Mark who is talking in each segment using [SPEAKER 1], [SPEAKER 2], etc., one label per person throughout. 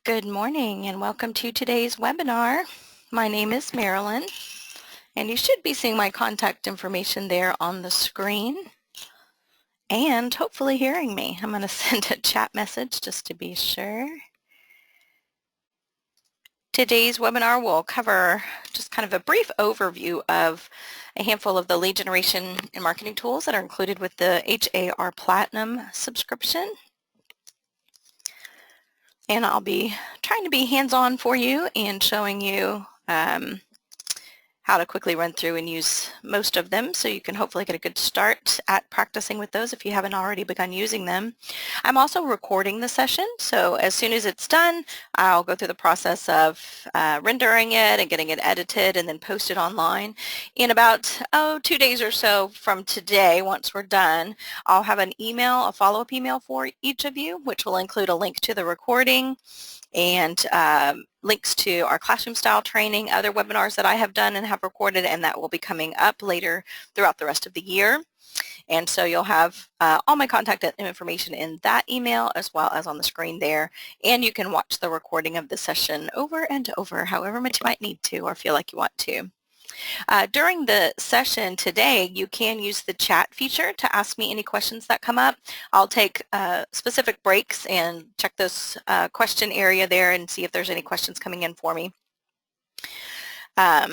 [SPEAKER 1] Good morning and welcome to today's webinar. My name is Marilyn and you should be seeing my contact information there on the screen and hopefully hearing me. I'm going to send a chat message just to be sure. Today's webinar will cover just kind of a brief overview of a handful of the lead generation and marketing tools that are included with the HAR Platinum subscription. And I'll be trying to be hands-on for you and showing you how to quickly run through and use most of them so you can hopefully get a good start at practicing with those if you haven't already begun using them. I'm also recording the session, so as soon as it's done, I'll go through the process of rendering it and getting it edited and then posted online. In about 2 days or so from today, once we're done, I'll have an email, a follow-up email for each of you, which will include a link to the recording and links to our classroom style training, other webinars that I have done and have recorded, and that will be coming up later throughout the rest of the year. And so you'll have all my contact information in that email as well as on the screen there. And you can watch the recording of the session over and over, however much you might need to or feel like you want to. During the session today, you can use the chat feature to ask me any questions that come up. I'll take specific breaks and check this question area there and see if there's any questions coming in for me. Let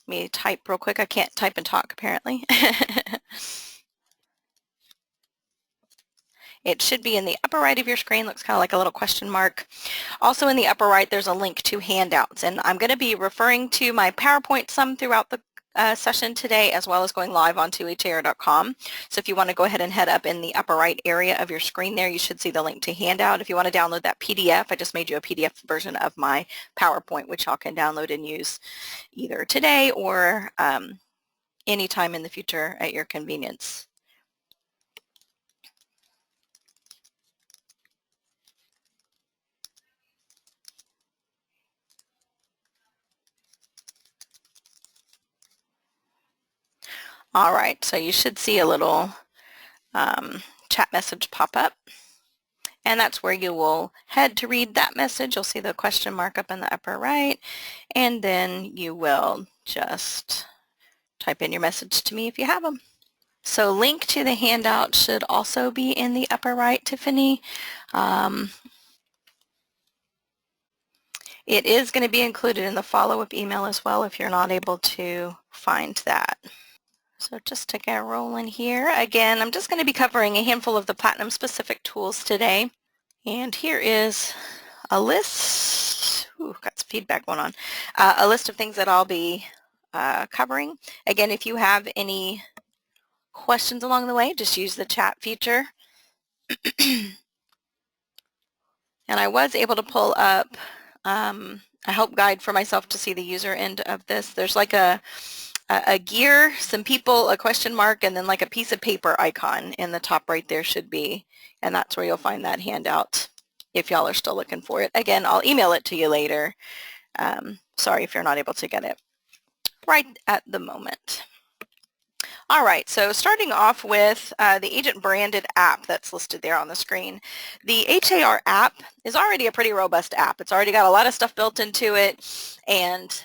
[SPEAKER 1] me type real quick. I can't type and talk apparently. It should be in the upper right of your screen. Looks kind of like a little question mark. Also in the upper right, there's a link to handouts. And I'm going to be referring to my PowerPoint some throughout the session today, as well as going live onto har.com. So if you want to go ahead and head up in the upper right area of your screen there, you should see the link to handout. If you want to download that PDF, I just made you a PDF version of my PowerPoint, which y'all can download and use either today or anytime in the future at your convenience. All right, so you should see a little chat message pop up, and that's where you will head to read that message. You'll see the question mark up in the upper right, and then you will just type in your message to me if you have them. So link to the handout should also be in the upper right, Tiffany. It is going to be included in the follow-up email as well if you're not able to find that. So just to get rolling here, again, I'm just going to be covering a handful of the Platinum specific tools today. And here is a list. Ooh, got some feedback going on. A list of things that I'll be covering. Again, if you have any questions along the way, just use the chat feature. And I was able to pull up a help guide for myself to see the user end of this. There's like a gear, some people, a question mark, and then like a piece of paper icon in the top right there should be, and that's where you'll find that handout if y'all are still looking for it. Again, I'll email it to you later. Sorry if you're not able to get it right at the moment. All right, so starting off with the agent branded app that's listed there on the screen. The HAR app is already a pretty robust app. It's already got a lot of stuff built into it and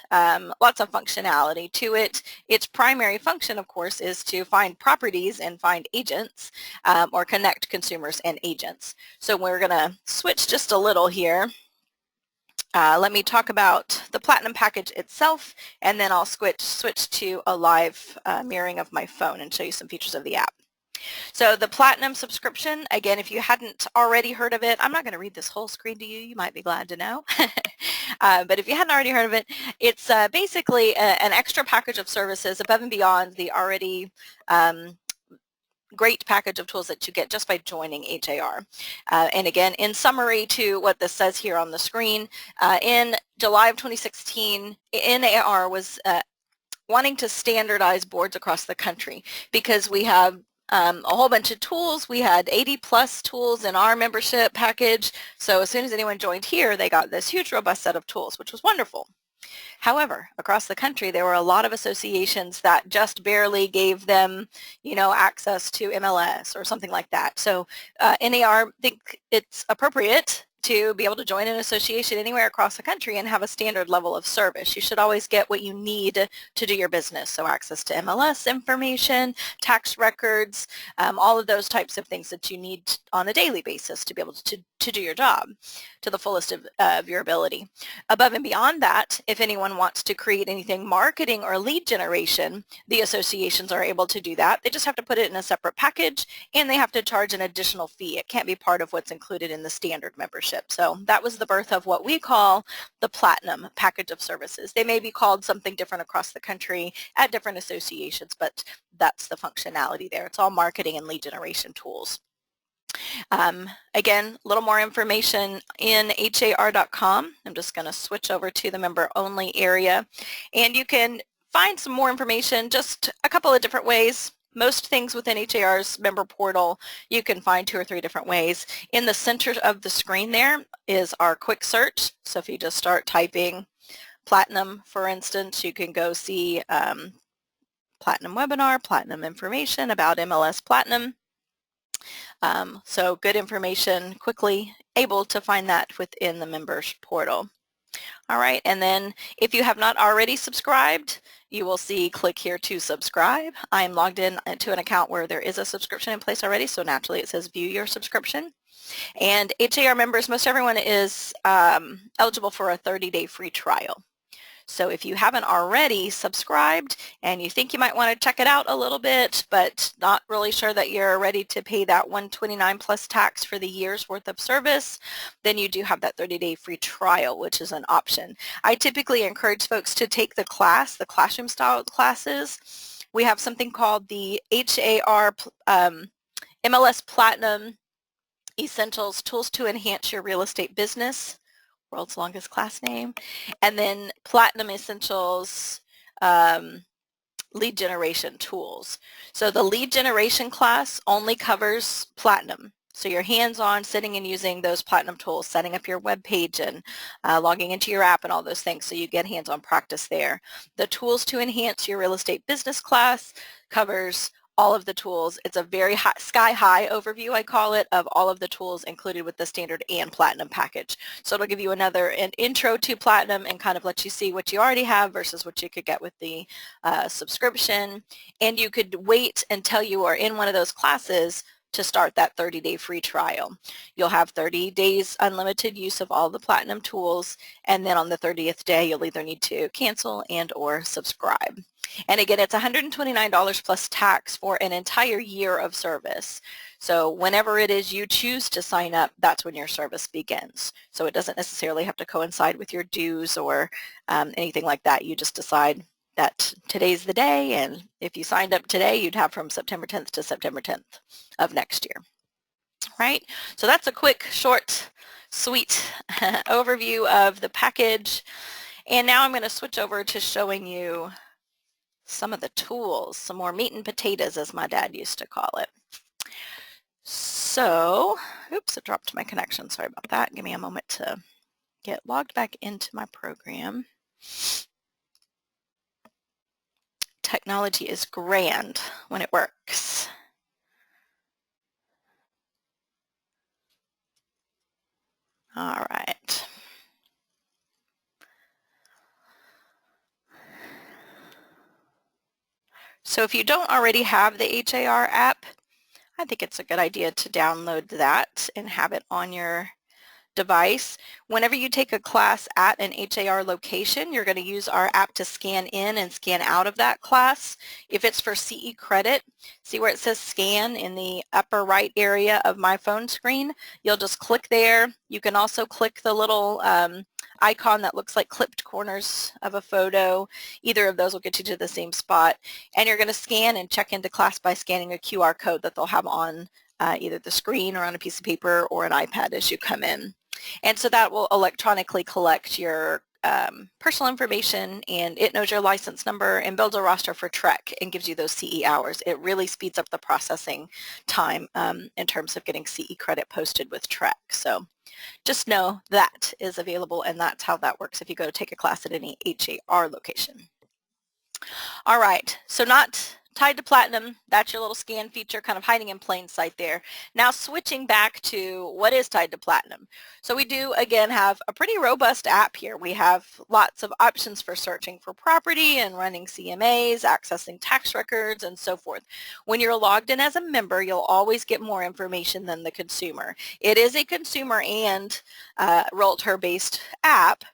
[SPEAKER 1] lots of functionality to it. Its primary function, of course, is to find properties and find agents or connect consumers and agents. So we're going to switch just a little here. Let me talk about the Platinum package itself, and then I'll switch to a live mirroring of my phone and show you some features of the app. So the Platinum subscription, again, if you hadn't already heard of it, I'm not going to read this whole screen to you. You might be glad to know. But if you hadn't already heard of it, it's basically an extra package of services above and beyond the already great package of tools that you get just by joining HAR. And again, in summary to what this says here on the screen, in July of 2016, NAR was wanting to standardize boards across the country because we have a whole bunch of tools. We had 80 plus tools in our membership package. So as soon as anyone joined here, they got this huge robust set of tools, which was wonderful. However, across the country, there were a lot of associations that just barely gave them, access to MLS or something like that. So NAR think it's appropriate to be able to join an association anywhere across the country and have a standard level of service. You should always get what you need to do your business. So access to MLS information, tax records, all of those types of things that you need on a daily basis to be able to do your job to the fullest of your ability. Above and beyond that, if anyone wants to create anything marketing or lead generation, the associations are able to do that. They just have to put it in a separate package and they have to charge an additional fee. It can't be part of what's included in the standard membership. So that was the birth of what we call the Platinum package of services. They may be called something different across the country at different associations, but that's the functionality there. It's all marketing and lead generation tools. Again, a little more information in har.com. I'm just going to switch over to the member only area, and you can find some more information just a couple of different ways. Most things within HAR's member portal you can find 2 or 3 different ways. In the center of the screen there is our quick search. So if you just start typing Platinum, for instance, you can go see Platinum webinar, Platinum information about MLS Platinum. So good information, quickly able to find that within the members portal. All right, and then if you have not already subscribed, you will see click here to subscribe. I'm logged in to an account where there is a subscription in place already, so naturally it says view your subscription. And HAR members, most everyone is eligible for a 30-day free trial. So if you haven't already subscribed and you think you might want to check it out a little bit, but not really sure that you're ready to pay that $129 plus tax for the year's worth of service, then you do have that 30-day free trial, which is an option. I typically encourage folks to take the class, the classroom style classes. We have something called the HAR MLS Platinum Essentials Tools to Enhance Your Real Estate Business. World's longest class name, and then Platinum Essentials Lead Generation Tools. So the lead generation class only covers Platinum. So you're hands-on sitting and using those Platinum tools, setting up your web page and logging into your app and all those things, so you get hands-on practice there. The Tools to Enhance Your Real Estate Business class covers all of the tools. It's a very high, sky-high overview, I call it, of all of the tools included with the standard and Platinum package. So it'll give you an intro to Platinum and kind of let you see what you already have versus what you could get with the subscription. And you could wait until you are in one of those classes to start that 30-day free trial. You'll have 30 days unlimited use of all the Platinum tools, and then on the 30th day you'll either need to cancel and or subscribe. And again, it's $129 plus tax for an entire year of service. So whenever it is you choose to sign up, that's when your service begins. So it doesn't necessarily have to coincide with your dues or anything like that. You just decide that today's the day, and if you signed up today, you'd have from September 10th to September 10th of next year. Right? So that's a quick, short, sweet overview of the package. And now I'm going to switch over to showing you some of the tools, some more meat and potatoes, as my dad used to call it. So, oops, it dropped my connection. Sorry about that. Give me a moment to get logged back into my program. Technology is grand when it works. All right. So if you don't already have the HAR app, I think it's a good idea to download that and have it on your device. Whenever you take a class at an HAR location, you're going to use our app to scan in and scan out of that class. If it's for CE credit, see where it says scan in the upper right area of my phone screen? You'll just click there. You can also click the little icon that looks like clipped corners of a photo. Either of those will get you to the same spot. And you're going to scan and check into class by scanning a QR code that they'll have on either the screen or on a piece of paper or an iPad as you come in. And so that will electronically collect your personal information, and it knows your license number and builds a roster for Trek and gives you those CE hours. It really speeds up the processing time in terms of getting CE credit posted with Trek. So just know that is available, and that's how that works if you go to take a class at any HAR location. All right, so not tied to Platinum, that's your little scan feature kind of hiding in plain sight there. Now switching back to what is tied to Platinum. So we do again have a pretty robust app here. We have lots of options for searching for property and running CMAs, accessing tax records, and so forth. When you're logged in as a member, you'll always get more information than the consumer. It is a consumer and realtor-based app,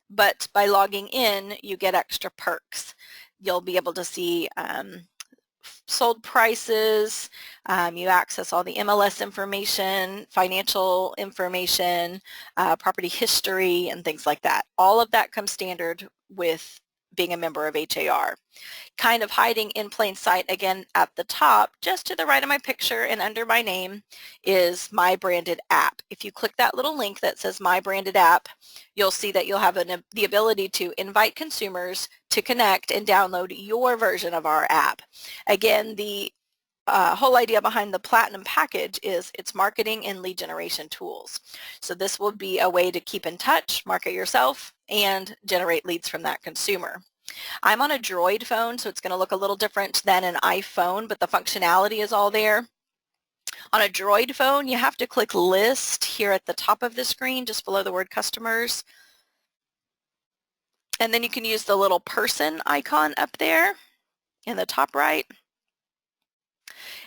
[SPEAKER 1] but by logging in, you get extra perks. You'll be able to see sold prices, you access all the MLS information, financial information, property history, and things like that. All of that comes standard with being a member of HAR. Kind of hiding in plain sight again at the top, just to the right of my picture and under my name, is my branded app. If you click that little link that says my branded app, you'll see that you'll have the ability to invite consumers to connect and download your version of our app. Again, the whole idea behind the Platinum package is it's marketing and lead generation tools. So this will be a way to keep in touch, market yourself, and generate leads from that consumer. I'm on a Droid phone, so it's going to look a little different than an iPhone, but the functionality is all there. On a Droid phone, you have to click List here at the top of the screen, just below the word Customers. And then you can use the little person icon up there in the top right.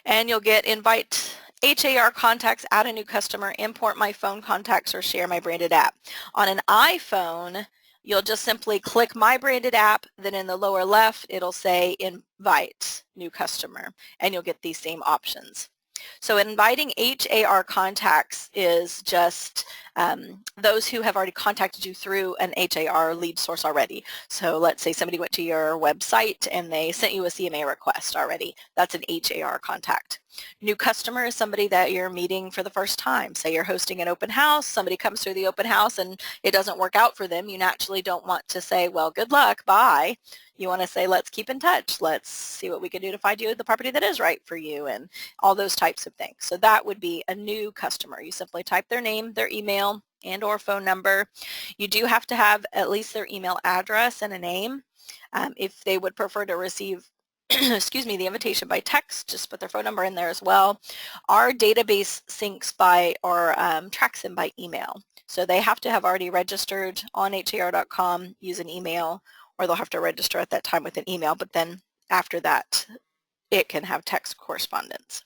[SPEAKER 1] And you'll get Invite HAR Contacts, Add a New Customer, Import My Phone Contacts, or Share My Branded App. On an iPhone, you'll just simply click My Branded App, then in the lower left, it'll say Invite New Customer, and you'll get these same options. So inviting HAR contacts is just those who have already contacted you through an HAR lead source already. So let's say somebody went to your website and they sent you a CMA request already. That's an HAR contact. New customer is somebody that you're meeting for the first time. Say you're hosting an open house, somebody comes through the open house and it doesn't work out for them. You naturally don't want to say, well, good luck, bye. You want to say, let's keep in touch. Let's see what we can do to find you the property that is right for you, and all those types of things. So that would be a new customer. You simply type their name, their email, and or phone number. You do have to have at least their email address and a name. If they would prefer to receive excuse me, the invitation by text, just put their phone number in there as well. Our database syncs by or tracks them by email. So they have to have already registered on har.com, use an email, or they'll have to register at that time with an email, but then after that, it can have text correspondence,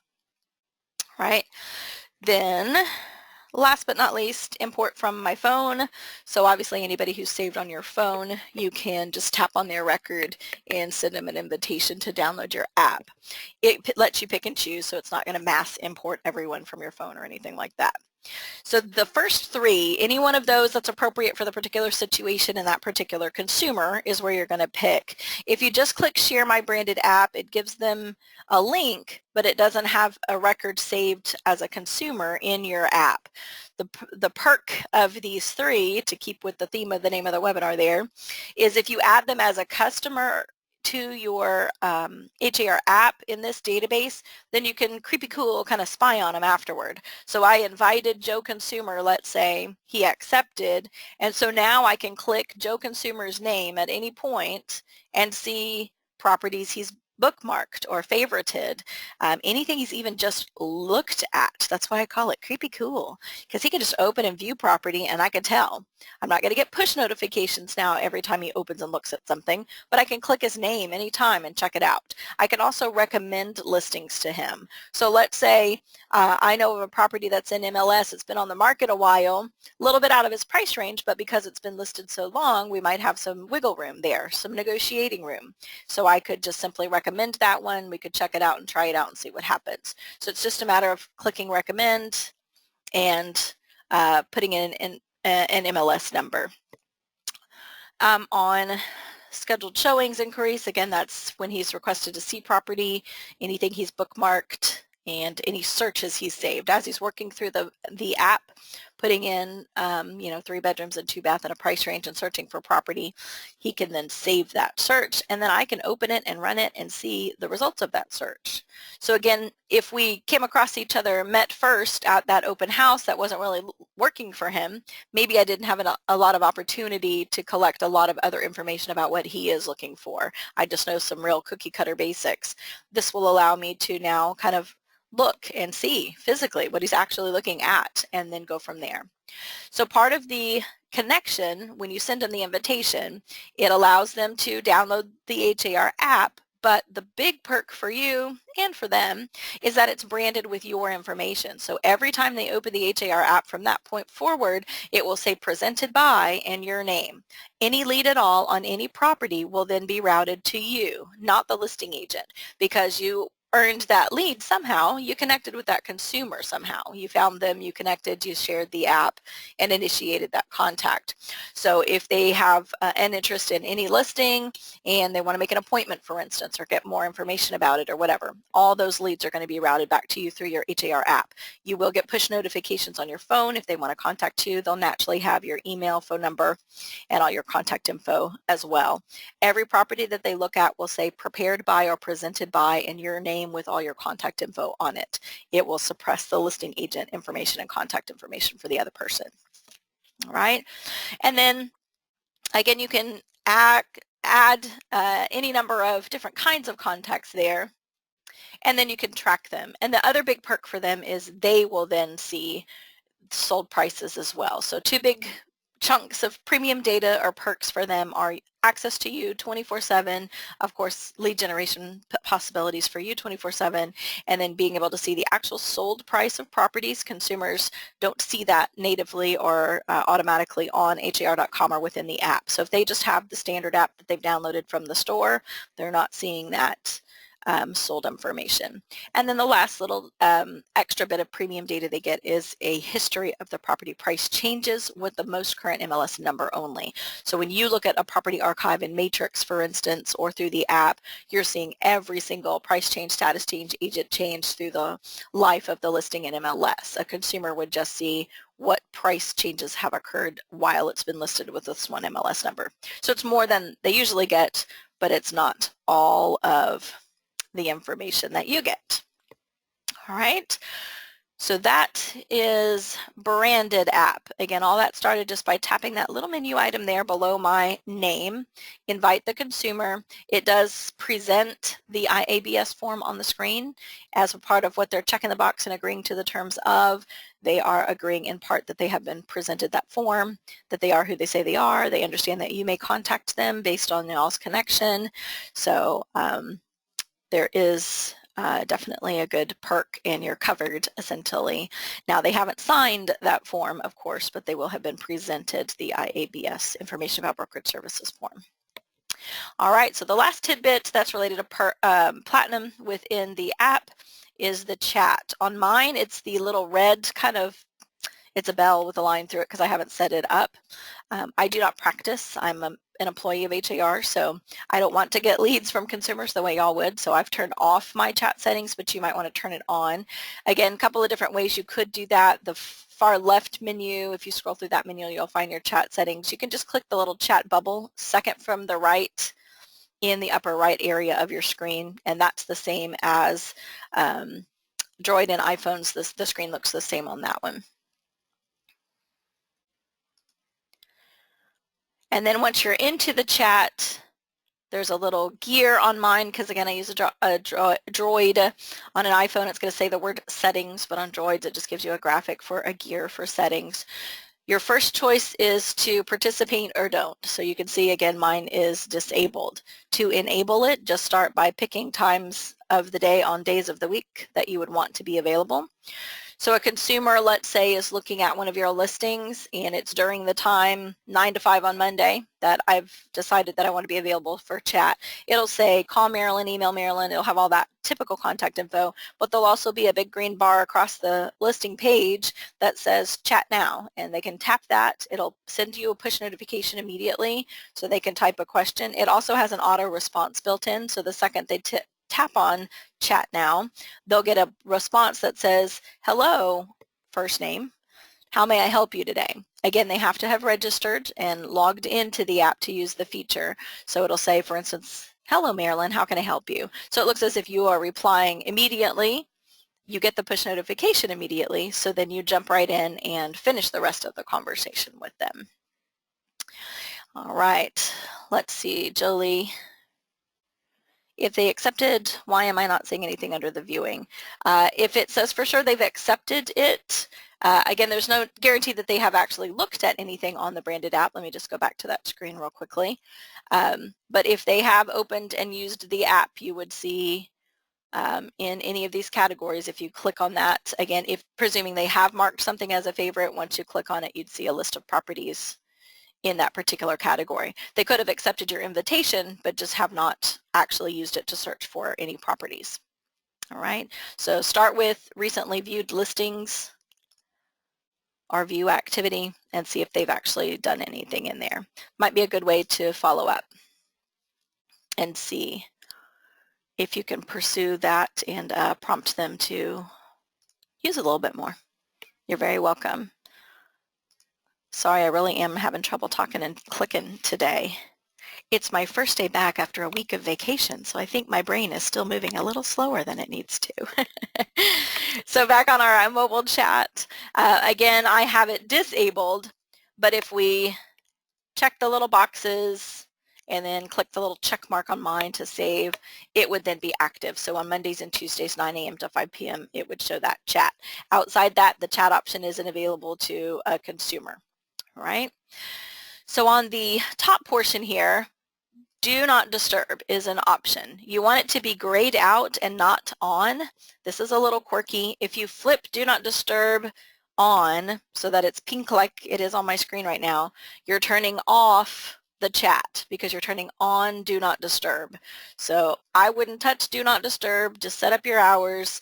[SPEAKER 1] right? Then last but not least, import from my phone. So obviously anybody who's saved on your phone, you can just tap on their record and send them an invitation to download your app. It lets you pick and choose, so it's not going to mass import everyone from your phone or anything like that. So the first three, any one of those that's appropriate for the particular situation and that particular consumer is where you're going to pick. If you just click Share My Branded App, it gives them a link, but it doesn't have a record saved as a consumer in your app. The perk of these three, to keep with the theme of the name of the webinar there, is if you add them as a customer to your HAR app in this database, then you can creepy cool kind of spy on them afterward. So I invited Joe Consumer, let's say, he accepted, and so now I can click Joe Consumer's name at any point and see properties he's bookmarked or favorited, anything he's even just looked at. That's why I call it creepy cool, because he can just open and view property and I can tell. I'm not going to get push notifications now every time he opens and looks at something, but I can click his name anytime and check it out. I can also recommend listings to him. So let's say I know of a property that's in MLS, it's been on the market a while, a little bit out of his price range, but because it's been listed so long, we might have some wiggle room there, some negotiating room. So I could just simply recommend that one. We could check it out and try it out and see what happens. So it's just a matter of clicking recommend and putting in an MLS number. On scheduled showings inquiries, again, that's when he's requested to see property, anything he's bookmarked, and any searches he's saved. As he's working through the app putting in, 3 bedrooms and 2 bath and a price range and searching for property, he can then save that search, and then I can open it and run it and see the results of that search. So again, if we came across each other, met first at that open house that wasn't really working for him, maybe I didn't have a lot of opportunity to collect a lot of other information about what he is looking for. I just know some real cookie cutter basics. This will allow me to now kind of look and see physically what he's actually looking at and then go from there. So part of the connection, when you send them the invitation, it allows them to download the HAR app, but the big perk for you and for them is that it's branded with your information. So every time they open the HAR app from that point forward, it will say presented by and your name. Any lead at all on any property will then be routed to you, not the listing agent, because you earned that lead somehow. You connected with that consumer somehow. You found them, you connected, you shared the app, and initiated that contact. So if they have an interest in any listing and they want to make an appointment, for instance, or get more information about it or whatever, all those leads are going to be routed back to you through your HAR app. You will get push notifications on your phone. If they want to contact you, they'll naturally have your email, phone number, and all your contact info as well. Every property that they look at will say prepared by or presented by and your name with all your contact info on it. It will suppress the listing agent information and contact information for the other person. All right. And then again, you can add any number of different kinds of contacts there, and then you can track them. And the other big perk for them is they will then see sold prices as well. So 2 big chunks of premium data or perks for them are access to you 24/7, of course lead generation possibilities for you 24/7, and then being able to see the actual sold price of properties. Consumers don't see that natively or automatically on har.com or within the app. So if they just have the standard app that they've downloaded from the store, they're not seeing that sold information. And then the last little extra bit of premium data they get is a history of the property price changes with the most current MLS number only. So when you look at a property archive in Matrix, for instance, or through the app, you're seeing every single price change, status change, agent change through the life of the listing in MLS. A consumer would just see what price changes have occurred while it's been listed with this one MLS number. So it's more than they usually get, but it's not all of the information that you get. All right, so that is branded app. Again, all that started just by tapping that little menu item there below my name, invite the consumer. It does present the IABS form on the screen as a part of what they're checking the box and agreeing to the terms of. They are agreeing in part that they have been presented that form, that they are who they say they are. They understand that you may contact them based on y'all's connection. So there is definitely a good perk, and you're covered essentially. Now they haven't signed that form, of course, but they will have been presented the IABS Information About Brokerage Services form. All right, so the last tidbit that's related to Platinum within the app is the chat. On mine, it's the little red kind of, it's a bell with a line through it because I haven't set it up. I do not practice. I'm an employee of HAR, so I don't want to get leads from consumers the way y'all would, so I've turned off my chat settings, but you might want to turn it on. Again, a couple of different ways you could do that. The far left menu, if you scroll through that menu, you'll find your chat settings. You can just click the little chat bubble second from the right in the upper right area of your screen, and that's the same as Droid and iPhones. The screen looks the same on that one. And then once you're into the chat, there's a little gear on mine because, again, I use a Droid. On an iPhone, it's going to say the word settings, but on Droids, it just gives you a graphic for a gear for settings. Your first choice is to participate or don't. So you can see, again, mine is disabled. To enable it, just start by picking times of the day on days of the week that you would want to be available. So a consumer, let's say, is looking at one of your listings and it's during the time 9 to 5 on Monday that I've decided that I want to be available for chat. It'll say call Marilyn, email Marilyn. It'll have all that typical contact info, but there'll also be a big green bar across the listing page that says chat now, and they can tap that. It'll send you a push notification immediately so they can type a question. It also has an auto response built in, so the second they tap on chat now, they'll get a response that says hello, first name, How may I help you today? Again, they have to have registered and logged into the app to use the feature. So it'll say, for instance, hello Marilyn, how can I help you? So it looks as if you are replying immediately. You get the push notification immediately, so then you jump right in and finish the rest of the conversation with them. All right, let's see, Jolie. If they accepted, why am I not seeing anything under the viewing? If it says for sure they've accepted it, again, there's no guarantee that they have actually looked at anything on the branded app. Let me just go back to that screen real quickly. But if they have opened and used the app, you would see in any of these categories, if you click on that, again, if presuming they have marked something as a favorite, once you click on it, you'd see a list of properties in that particular category. They could have accepted your invitation, but just have not actually used it to search for any properties. All right, so start with recently viewed listings or view activity and see if they've actually done anything in there. Might be a good way to follow up and see if you can pursue that and prompt them to use a little bit more. You're very welcome. Sorry, I really am having trouble talking and clicking today. It's my first day back after a week of vacation, so I think my brain is still moving a little slower than it needs to. So back on our mobile chat, again, I have it disabled, but if we check the little boxes and then click the little check mark on mine to save, it would then be active. So on Mondays and Tuesdays, 9 a.m. to 5 p.m., it would show that chat. Outside that, the chat option isn't available to a consumer. Right? So on the top portion here, do not disturb is an option. You want it to be grayed out and not on. This is a little quirky. If you flip do not disturb on so that it's pink like it is on my screen right now, you're turning off the chat because you're turning on do not disturb. So I wouldn't touch do not disturb. Just set up your hours.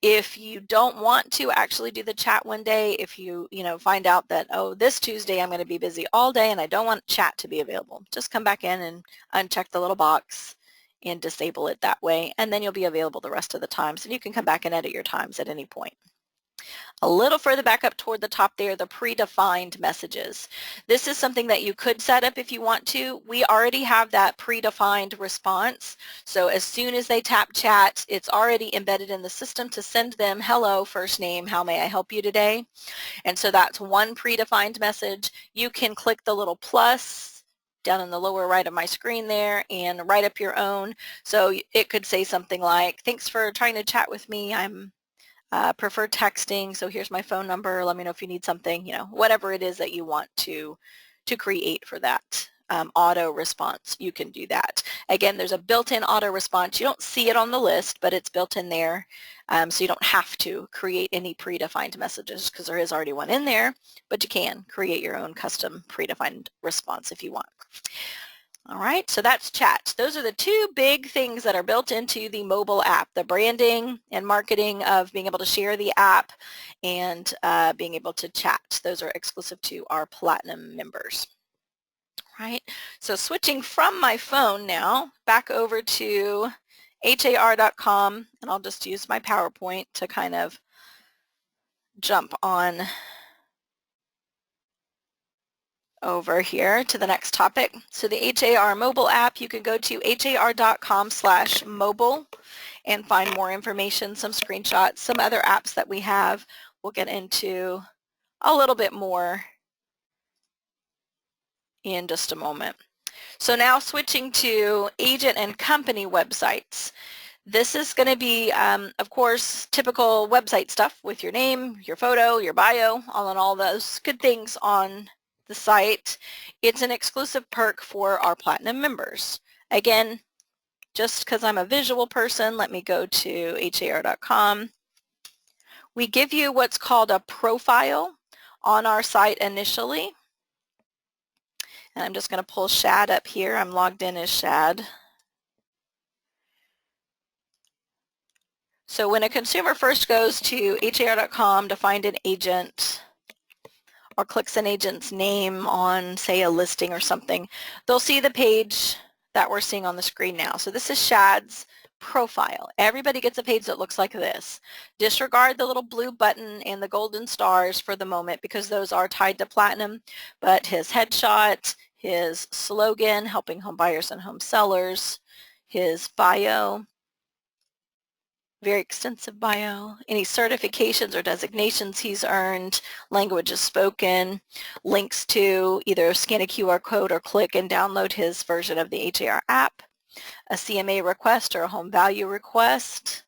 [SPEAKER 1] If you don't want to actually do the chat one day, if you find out that, oh, this Tuesday I'm going to be busy all day and I don't want chat to be available, just come back in and uncheck the little box and disable it that way, and then you'll be available the rest of the times, and you can come back and edit your times at any point. A little further back up toward the top there, the predefined messages. This is something that you could set up if you want to. We already have that predefined response. So as soon as they tap chat, it's already embedded in the system to send them, hello, first name, how may I help you today? And so that's one predefined message. You can click the little plus down in the lower right of my screen there and write up your own. So it could say something like, thanks for trying to chat with me. I'm prefer texting, so here's my phone number. Let me know if you need something, whatever it is that you want to create for that auto response, you can do that. Again, there's a built-in auto response. You don't see it on the list, but it's built in there, so you don't have to create any predefined messages because there is already one in there, but you can create your own custom predefined response if you want. All right, so that's chat. Those are the two big things that are built into the mobile app, the branding and marketing of being able to share the app and being able to chat. Those are exclusive to our Platinum members. All right, so switching from my phone now back over to HAR.com, and I'll just use my PowerPoint to kind of jump on over here to the next topic. So the HAR mobile app, you can go to har.com/mobile and find more information, some screenshots, some other apps that we have. We'll get into a little bit more in just a moment. So now switching to agent and company websites. This is going to be, of course, typical website stuff with your name, your photo, your bio, all those good things on the site. It's an exclusive perk for our Platinum members. Again, just because I'm a visual person, let me go to har.com. We give you what's called a profile on our site initially. And I'm just going to pull Shad up here. I'm logged in as Shad. So when a consumer first goes to har.com to find an agent, or clicks an agent's name on, say, a listing or something, they'll see the page that we're seeing on the screen now. So this is Shad's profile. Everybody gets a page that looks like this. Disregard the little blue button and the golden stars for the moment because those are tied to platinum, but his headshot, his slogan, helping home buyers and home sellers, his bio, very extensive bio, any certifications or designations he's earned, languages spoken, links to either scan a QR code or click and download his version of the HAR app, a CMA request or a home value request,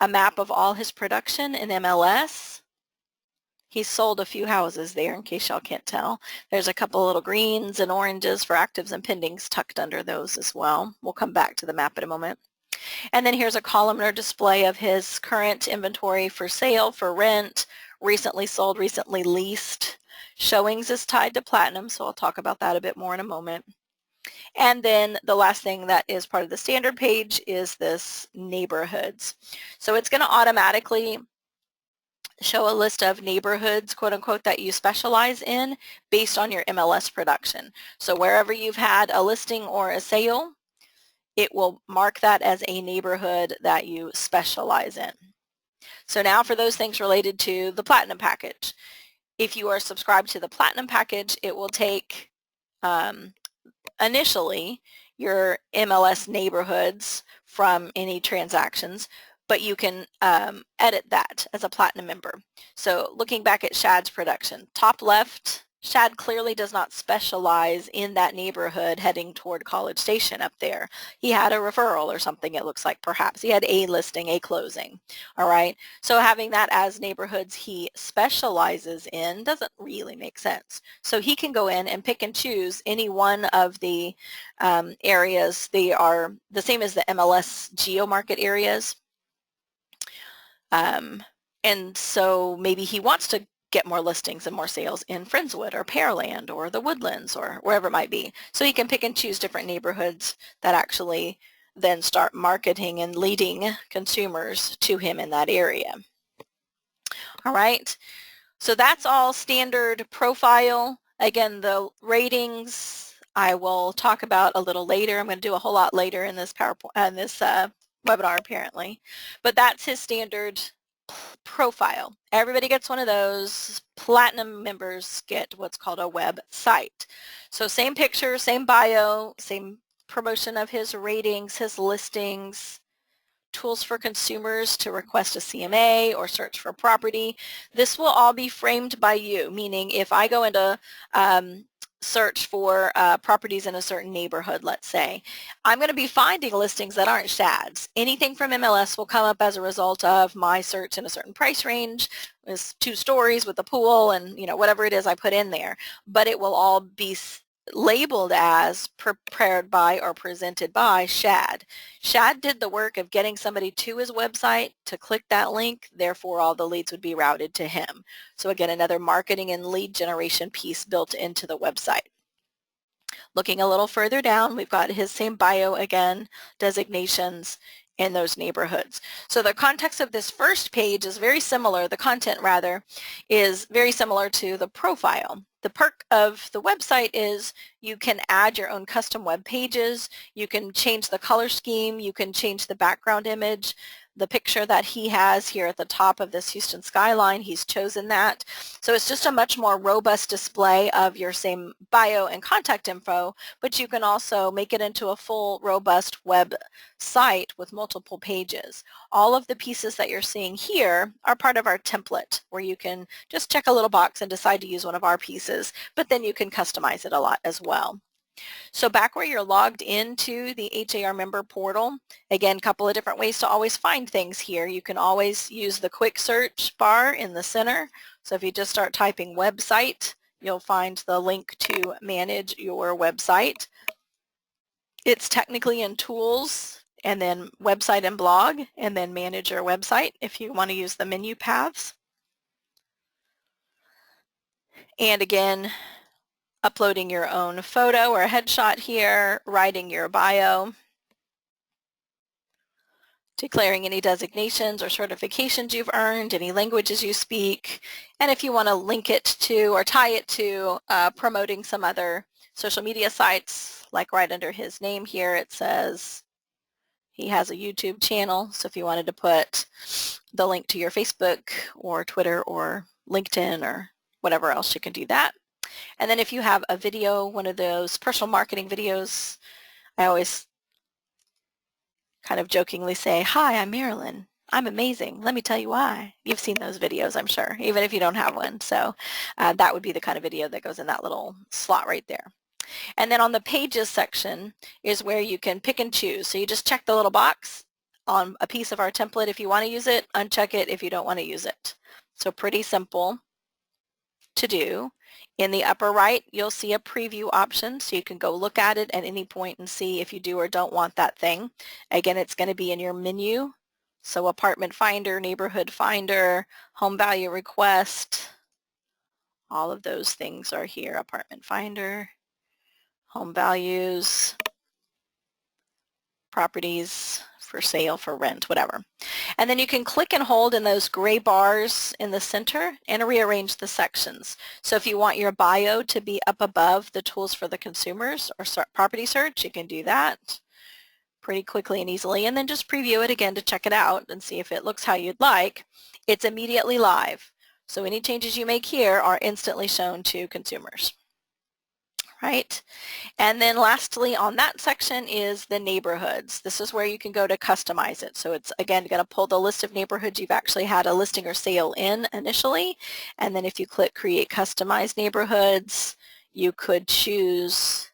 [SPEAKER 1] a map of all his production in MLS. He's sold a few houses there in case y'all can't tell. There's a couple little greens and oranges for actives and pendings tucked under those as well. We'll come back to the map in a moment. And then here's a columnar display of his current inventory for sale, for rent, recently sold, recently leased. Showings is tied to platinum, so I'll talk about that a bit more in a moment. And then the last thing that is part of the standard page is this neighborhoods. So it's going to automatically show a list of neighborhoods, quote unquote, that you specialize in based on your MLS production. So wherever you've had a listing or a sale, it will mark that as a neighborhood that you specialize in. So now for those things related to the Platinum package. If you are subscribed to the Platinum package, it will take initially your MLS neighborhoods from any transactions, but you can edit that as a Platinum member. So looking back at Shad's production, top left, Shad clearly does not specialize in that neighborhood heading toward College Station up there. He had a referral or something, it looks like, perhaps. He had a listing, a closing, all right? So having that as neighborhoods he specializes in doesn't really make sense. So he can go in and pick and choose any one of the areas. They are the same as the MLS geo-market areas. And so maybe he wants to get more listings and more sales in Friendswood or Pearland or the Woodlands or wherever it might be. So he can pick and choose different neighborhoods that actually then start marketing and leading consumers to him in that area. All right, so that's all standard profile. Again, the ratings I will talk about a little later. I'm going to do a whole lot later in this webinar apparently, but that's his standard profile. Everybody gets one of those. Platinum members get what's called a web site. So same picture, same bio, same promotion of his ratings, his listings, tools for consumers to request a CMA or search for property. This will all be framed by you, meaning if I go into search for properties in a certain neighborhood, let's say, I'm going to be finding listings that aren't Shad's. Anything from MLS will come up as a result of my search in a certain price range. There's 2 stories with a pool and, you know, whatever it is I put in there, but it will all be labeled as prepared by or presented by Shad. Shad did the work of getting somebody to his website to click that link, therefore all the leads would be routed to him. So again, another marketing and lead generation piece built into the website. Looking a little further down, we've got his same bio again, designations in those neighborhoods. So the context of this first page is very similar, the content rather, is very similar to the profile. The perk of the website is you can add your own custom web pages, you can change the color scheme, you can change the background image. The picture that he has here at the top of this Houston skyline, he's chosen that. So it's just a much more robust display of your same bio and contact info, but you can also make it into a full, robust web site with multiple pages. All of the pieces that you're seeing here are part of our template, where you can just check a little box and decide to use one of our pieces, but then you can customize it a lot as well. So back where you're logged into the HAR Member Portal, again, a couple of different ways to always find things here. You can always use the quick search bar in the center. So if you just start typing website, you'll find the link to manage your website. It's technically in tools and then website and blog and then manage your website if you want to use the menu paths. And again, uploading your own photo or a headshot here, writing your bio, declaring any designations or certifications you've earned, any languages you speak, and if you want to link it to or tie it to promoting some other social media sites, like right under his name here, it says He has a YouTube channel, so if you wanted to put the link to your Facebook or Twitter or LinkedIn or whatever else, you can do that. And then if you have a video, one of those personal marketing videos, I always kind of jokingly say, "Hi, I'm Marilyn. I'm amazing. Let me tell you why." You've seen those videos, I'm sure, even if you don't have one. So that would be the kind of video that goes in that little slot right there. And then on the pages section is where you can pick and choose. So you just check the little box on a piece of our template if you want to use it, uncheck it if you don't want to use it. So pretty simple to do. In the upper right, you'll see a preview option, so you can go look at it at any point and see if you do or don't want that thing. Again, it's going to be in your menu. So apartment finder, neighborhood finder, home value request, all of those things are here. Apartment finder, home values, properties for sale, for rent, whatever. And then you can click and hold in those gray bars in the center and rearrange the sections. So if you want your bio to be up above the tools for the consumers or property search, you can do that pretty quickly and easily, and then just preview it again to check it out and see if it looks how you'd like. It's immediately live. So any changes you make here are instantly shown to consumers. Right? And then lastly on that section is the neighborhoods. This is where you can go to customize it. So it's again going to pull the list of neighborhoods you've actually had a listing or sale in initially. And then if you click create customized neighborhoods, you could choose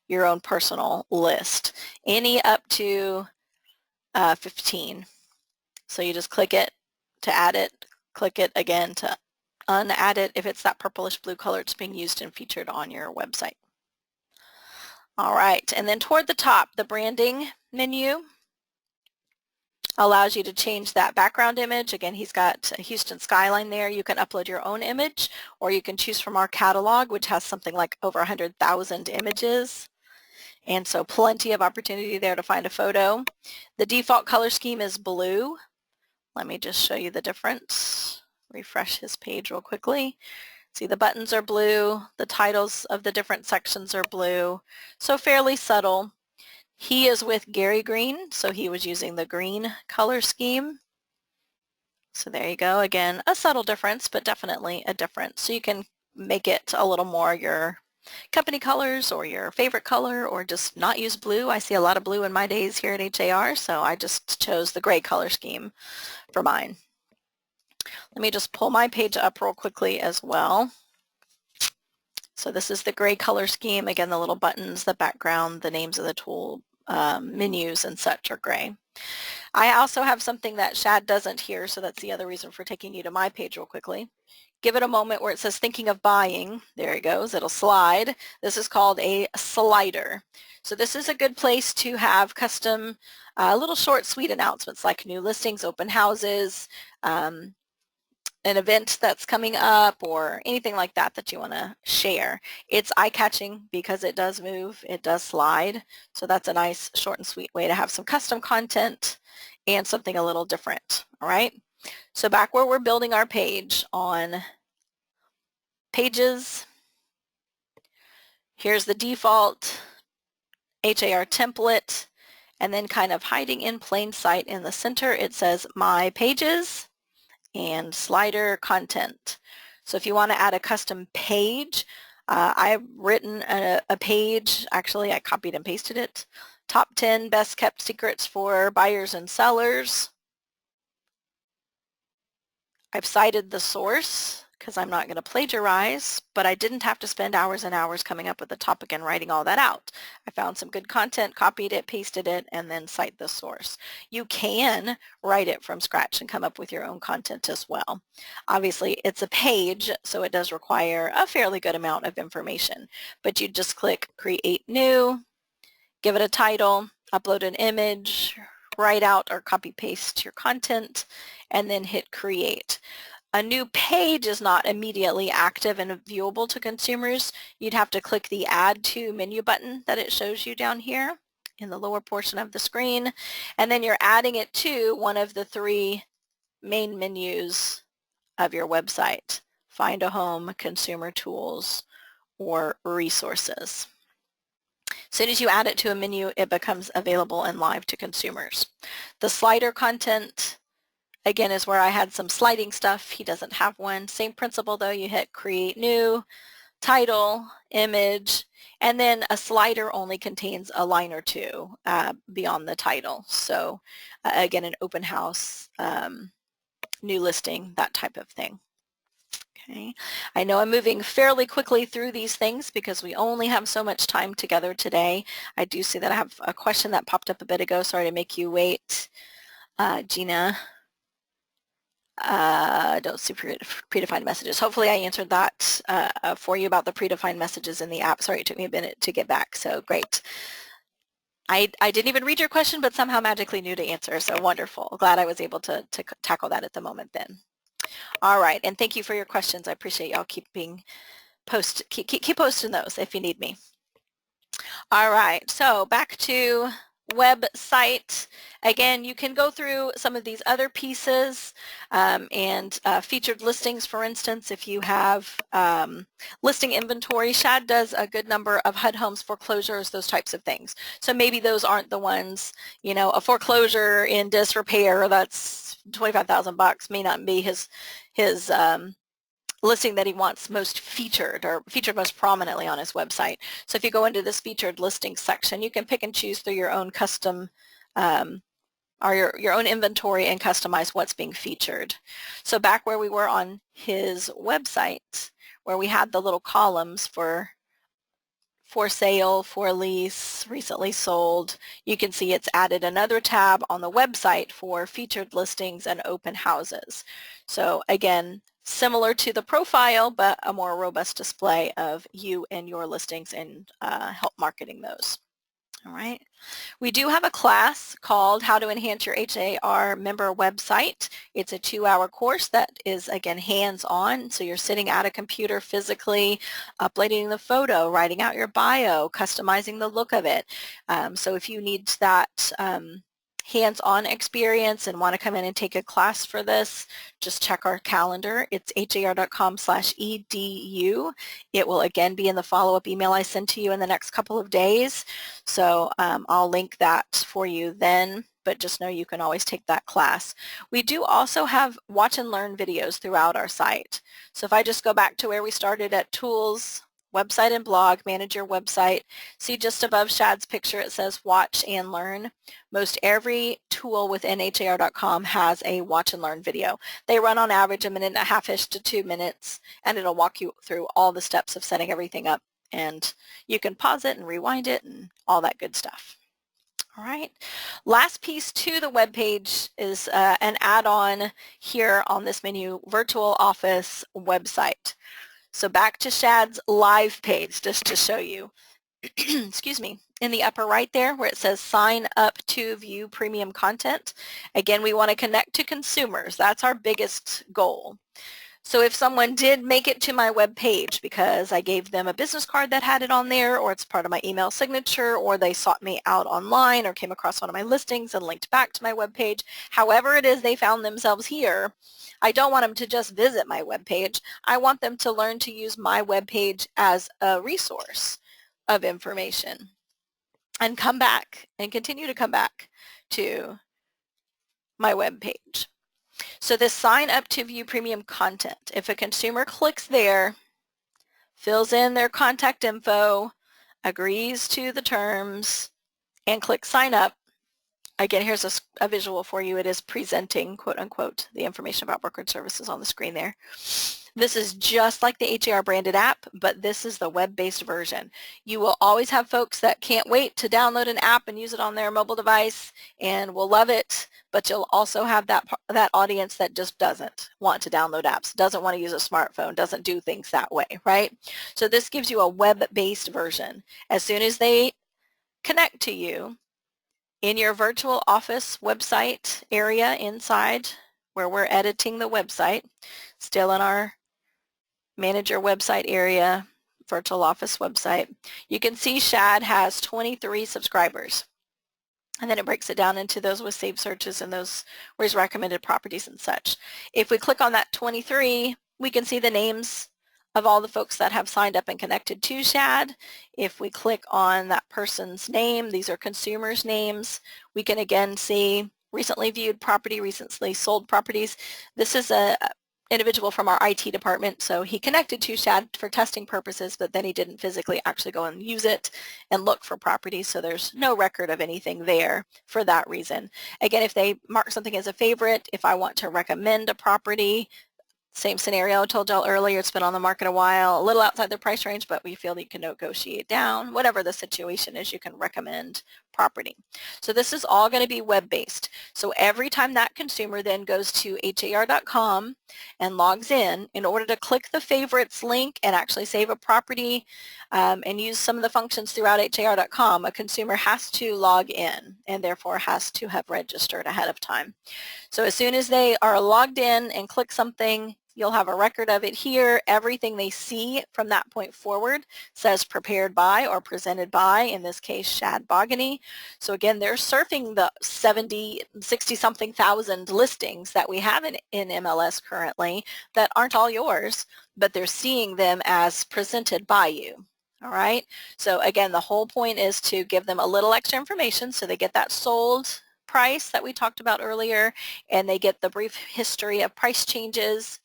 [SPEAKER 1] your own personal list. Any up to 15. So you just click it to add it, click it again to unadd it if it's that purplish blue color it's being used and featured on your website. All right, and then toward the top, the branding menu allows you to change that background image. Again, he's got a Houston skyline there. You can upload your own image, or you can choose from our catalog, which has something like over 100,000 images. And so plenty of opportunity there to find a photo. The default color scheme is blue. Let me just show you the difference. Refresh his page real quickly. See, the buttons are blue, the titles of the different sections are blue, so fairly subtle. He is with Gary Green, so he was using the green color scheme. So there you go. Again, a subtle difference, but definitely a difference. So you can make it a little more your company colors or your favorite color, or just not use blue. I see a lot of blue in my days here at HAR, so I just chose the gray color scheme for mine. Let me just pull my page up real quickly as well. So this is the gray color scheme. Again, the little buttons, the background, the names of the tool menus and such are gray. I also have something that Shad doesn't here, so that's the other reason for taking you to my page real quickly. Give it a moment where it says thinking of buying. There it goes. It'll slide. This is called a slider. So this is a good place to have custom little short, sweet announcements like new listings, open houses, an event that's coming up, or anything like that that you want to share. It's eye-catching because it does move, it does slide, so that's a nice short and sweet way to have some custom content and something a little different. All right, so back where we're building our page on pages, here's the default HAR template, and then kind of hiding in plain sight in the center it says my pages and slider content. So if you want to add a custom page, I've written a page, actually I copied and pasted it, top 10 best kept secrets for buyers and sellers. I've cited the source because I'm not going to plagiarize, but I didn't have to spend hours and hours coming up with the topic and writing all that out. I found some good content, copied it, pasted it, and then cite the source. You can write it from scratch and come up with your own content as well. Obviously, it's a page, so it does require a fairly good amount of information, but you just click Create New, give it a title, upload an image, write out or copy paste your content, and then hit Create. A new page is not immediately active and viewable to consumers. You'd have to click the Add to menu button that it shows you down here in the lower portion of the screen, and then you're adding it to one of the 3 main menus of your website: Find a Home, Consumer Tools, or Resources. As soon as you add it to a menu, it becomes available and live to consumers. The slider content, again, is where I had some sliding stuff. He doesn't have one. Same principle though, you hit create new, title, image, and then a slider only contains a line or two beyond the title. So again, an open house, new listing, that type of thing. Okay, I know I'm moving fairly quickly through these things because we only have so much time together today. I do see that I have a question that popped up a bit ago. Sorry to make you wait. Gina, don't see predefined messages. Hopefully I answered that for you about the predefined messages in the app. Sorry, it took me a minute to get back, so great. I didn't even read your question, but somehow magically knew to answer, so wonderful. Glad I was able to tackle that at the moment then. All right, and thank you for your questions. I appreciate y'all keep posting those if you need me. All right, so back to website. Again, you can go through some of these other pieces and featured listings, for instance, if you have listing inventory. Shad does a good number of HUD homes, foreclosures, those types of things. So maybe those aren't the ones, you know, a foreclosure in disrepair that's $25,000 may not be his listing that he wants most featured or featured most prominently on his website. So if you go into this featured listings section, you can pick and choose through your own custom or your own inventory and customize what's being featured. So back where we were on his website, where we had the little columns for sale, for lease, recently sold, you can see it's added another tab on the website for featured listings and open houses. So again, similar to the profile, but a more robust display of you and your listings and help marketing those. All right. We do have a class called How to Enhance Your HAR Member Website. It's a 2-hour course that is, again, hands-on. So you're sitting at a computer physically, uploading the photo, writing out your bio, customizing the look of it. So if you need that hands-on experience and want to come in and take a class for this, just check our calendar. It's har.com/edu. It will again be in the follow-up email I send to you in the next couple of days. So I'll link that for you then, but just know you can always take that class. We do also have watch and learn videos throughout our site. So if I just go back to where we started at Tools, Website and Blog, Manage Your Website. See just above Shad's picture it says Watch and Learn. Most every tool within har.com has a watch and learn video. They run on average 1.5-ish to 2 minutes, and it'll walk you through all the steps of setting everything up, and you can pause it and rewind it and all that good stuff. All right. Last piece to the web page is an add-on here on this menu, Virtual Office Website. So back to Shad's live page, just to show you, excuse me, in the upper right there where it says sign up to view premium content. Again, we want to connect to consumers. That's our biggest goal. So if someone did make it to my web page because I gave them a business card that had it on there, or it's part of my email signature, or they sought me out online or came across one of my listings and linked back to my web page, however it is they found themselves here, I don't want them to just visit my web page. I want them to learn to use my web page as a resource of information and come back and continue to come back to my web page. So this sign up to view premium content, if a consumer clicks there, fills in their contact info, agrees to the terms, and clicks sign up, again, here's a visual for you. It is presenting, quote unquote, the information about brokerage services on the screen there. This is just like the HAR branded app, but this is the web-based version. You will always have folks that can't wait to download an app and use it on their mobile device and will love it, but you'll also have that audience that just doesn't want to download apps, doesn't want to use a smartphone, doesn't do things that way, right? So this gives you a web-based version. As soon as they connect to you in your virtual office website area inside where we're editing the website, still in our Manage Your Website area, virtual office website, you can see Shad has 23 subscribers. And then it breaks it down into those with saved searches and those where he's recommended properties and such. If we click on that 23, we can see the names of all the folks that have signed up and connected to SHAD. If we click on that person's name, these are consumers' names, we can again see recently viewed property, recently sold properties. This is a individual from our IT department, so he connected to SHAD for testing purposes, but then he didn't physically actually go and use it and look for properties, so there's no record of anything there for that reason. Again, if they mark something as a favorite, if I want to recommend a property, same scenario I told y'all earlier, it's been on the market a while, a little outside the price range, but we feel that you can negotiate down. Whatever the situation is, you can recommend property. So this is all going to be web-based. So every time that consumer then goes to har.com and logs in order to click the favorites link and actually save a property and use some of the functions throughout har.com, a consumer has to log in and therefore has to have registered ahead of time. So as soon as they are logged in and click something, you'll have a record of it here. Everything they see from that point forward says prepared by or presented by, in this case, Shad Bogany. So again, they're surfing the 60-something thousand listings that we have in MLS currently that aren't all yours, but they're seeing them as presented by you. All right. So again, the whole point is to give them a little extra information so they get that sold price that we talked about earlier, and they get the brief history of price changes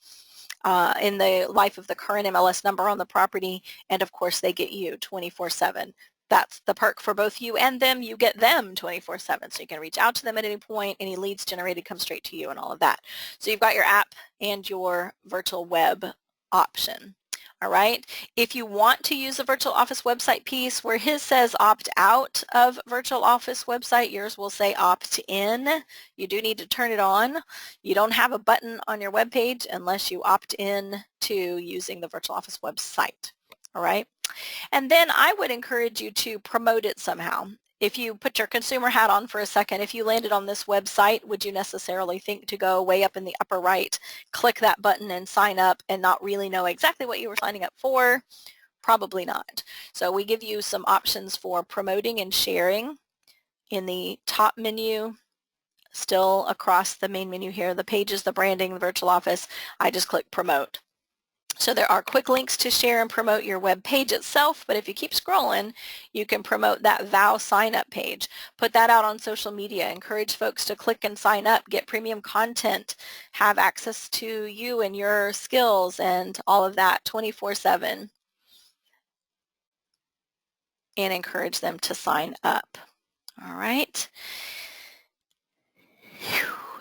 [SPEAKER 1] in the life of the current MLS number on the property, and of course they get you 24/7. That's the perk for both you and them. You get them 24/7, so you can reach out to them at any point. Any leads generated come straight to you and all of that. So you've got your app and your virtual web option. All right. If you want to use the virtual office website piece, where his says opt out of virtual office website, yours will say opt in. You do need to turn it on. You don't have a button on your web page unless you opt in to using the virtual office website. All right. And then I would encourage you to promote it somehow. If you put your consumer hat on for a second, if you landed on this website, would you necessarily think to go way up in the upper right, click that button and sign up and not really know exactly what you were signing up for? Probably not. So we give you some options for promoting and sharing in the top menu, still across the main menu here, the pages, the branding, the virtual office. I just click promote. So there are quick links to share and promote your web page itself, but if you keep scrolling, you can promote that VOW sign-up page. Put that out on social media. Encourage folks to click and sign up, get premium content, have access to you and your skills and all of that 24/7, and encourage them to sign up. All right.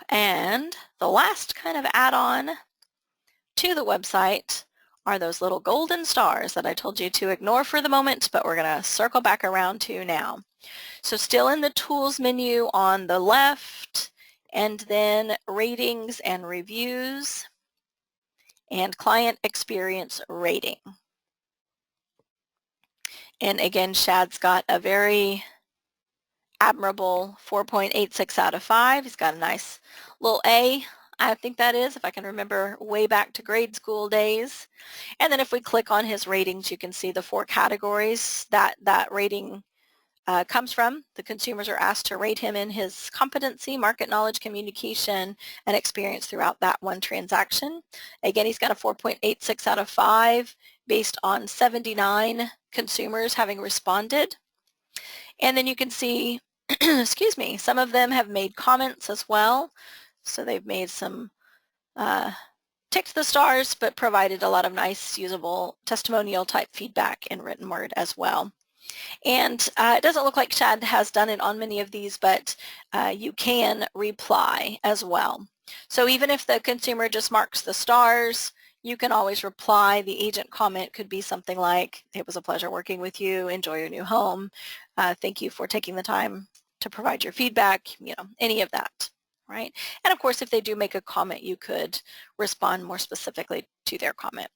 [SPEAKER 1] And the last kind of add-on to the website are those little golden stars that I told you to ignore for the moment, but we're going to circle back around to now. So still in the tools menu on the left, and then ratings and reviews and client experience rating. And again, Shad's got a very admirable 4.86 out of 5. He's got a nice little A, I think that is, if I can remember way back to grade school days. And then if we click on his ratings, you can see the 4 categories that rating comes from. The consumers are asked to rate him in his competency, market knowledge, communication, and experience throughout that one transaction. Again, he's got a 4.86 out of 5 based on 79 consumers having responded. And then you can see, excuse me, some of them have made comments as well. So they've made some, ticked the stars, but provided a lot of nice, usable testimonial type feedback in written word as well. And it doesn't look like Shad has done it on many of these, but you can reply as well. So even if the consumer just marks the stars, you can always reply. The agent comment could be something like, it was a pleasure working with you, enjoy your new home, thank you for taking the time to provide your feedback, you know, any of that. Right? And of course, if they do make a comment, you could respond more specifically to their comment.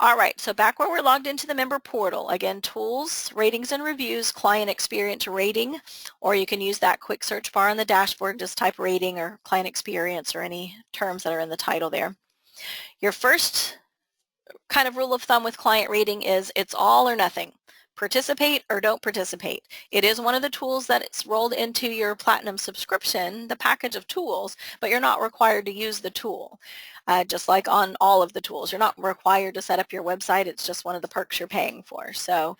[SPEAKER 1] All right, so back where we're logged into the member portal, again, tools, ratings and reviews, client experience rating, or you can use that quick search bar on the dashboard, just type rating or client experience or any terms that are in the title there. Your first kind of rule of thumb with client rating is it's all or nothing. participate or don't participate. It is one of the tools that it's rolled into your Platinum subscription, the package of tools, but you're not required to use the tool. Just like on all of the tools, you're not required to set up your website. It's just one of the perks you're paying for. So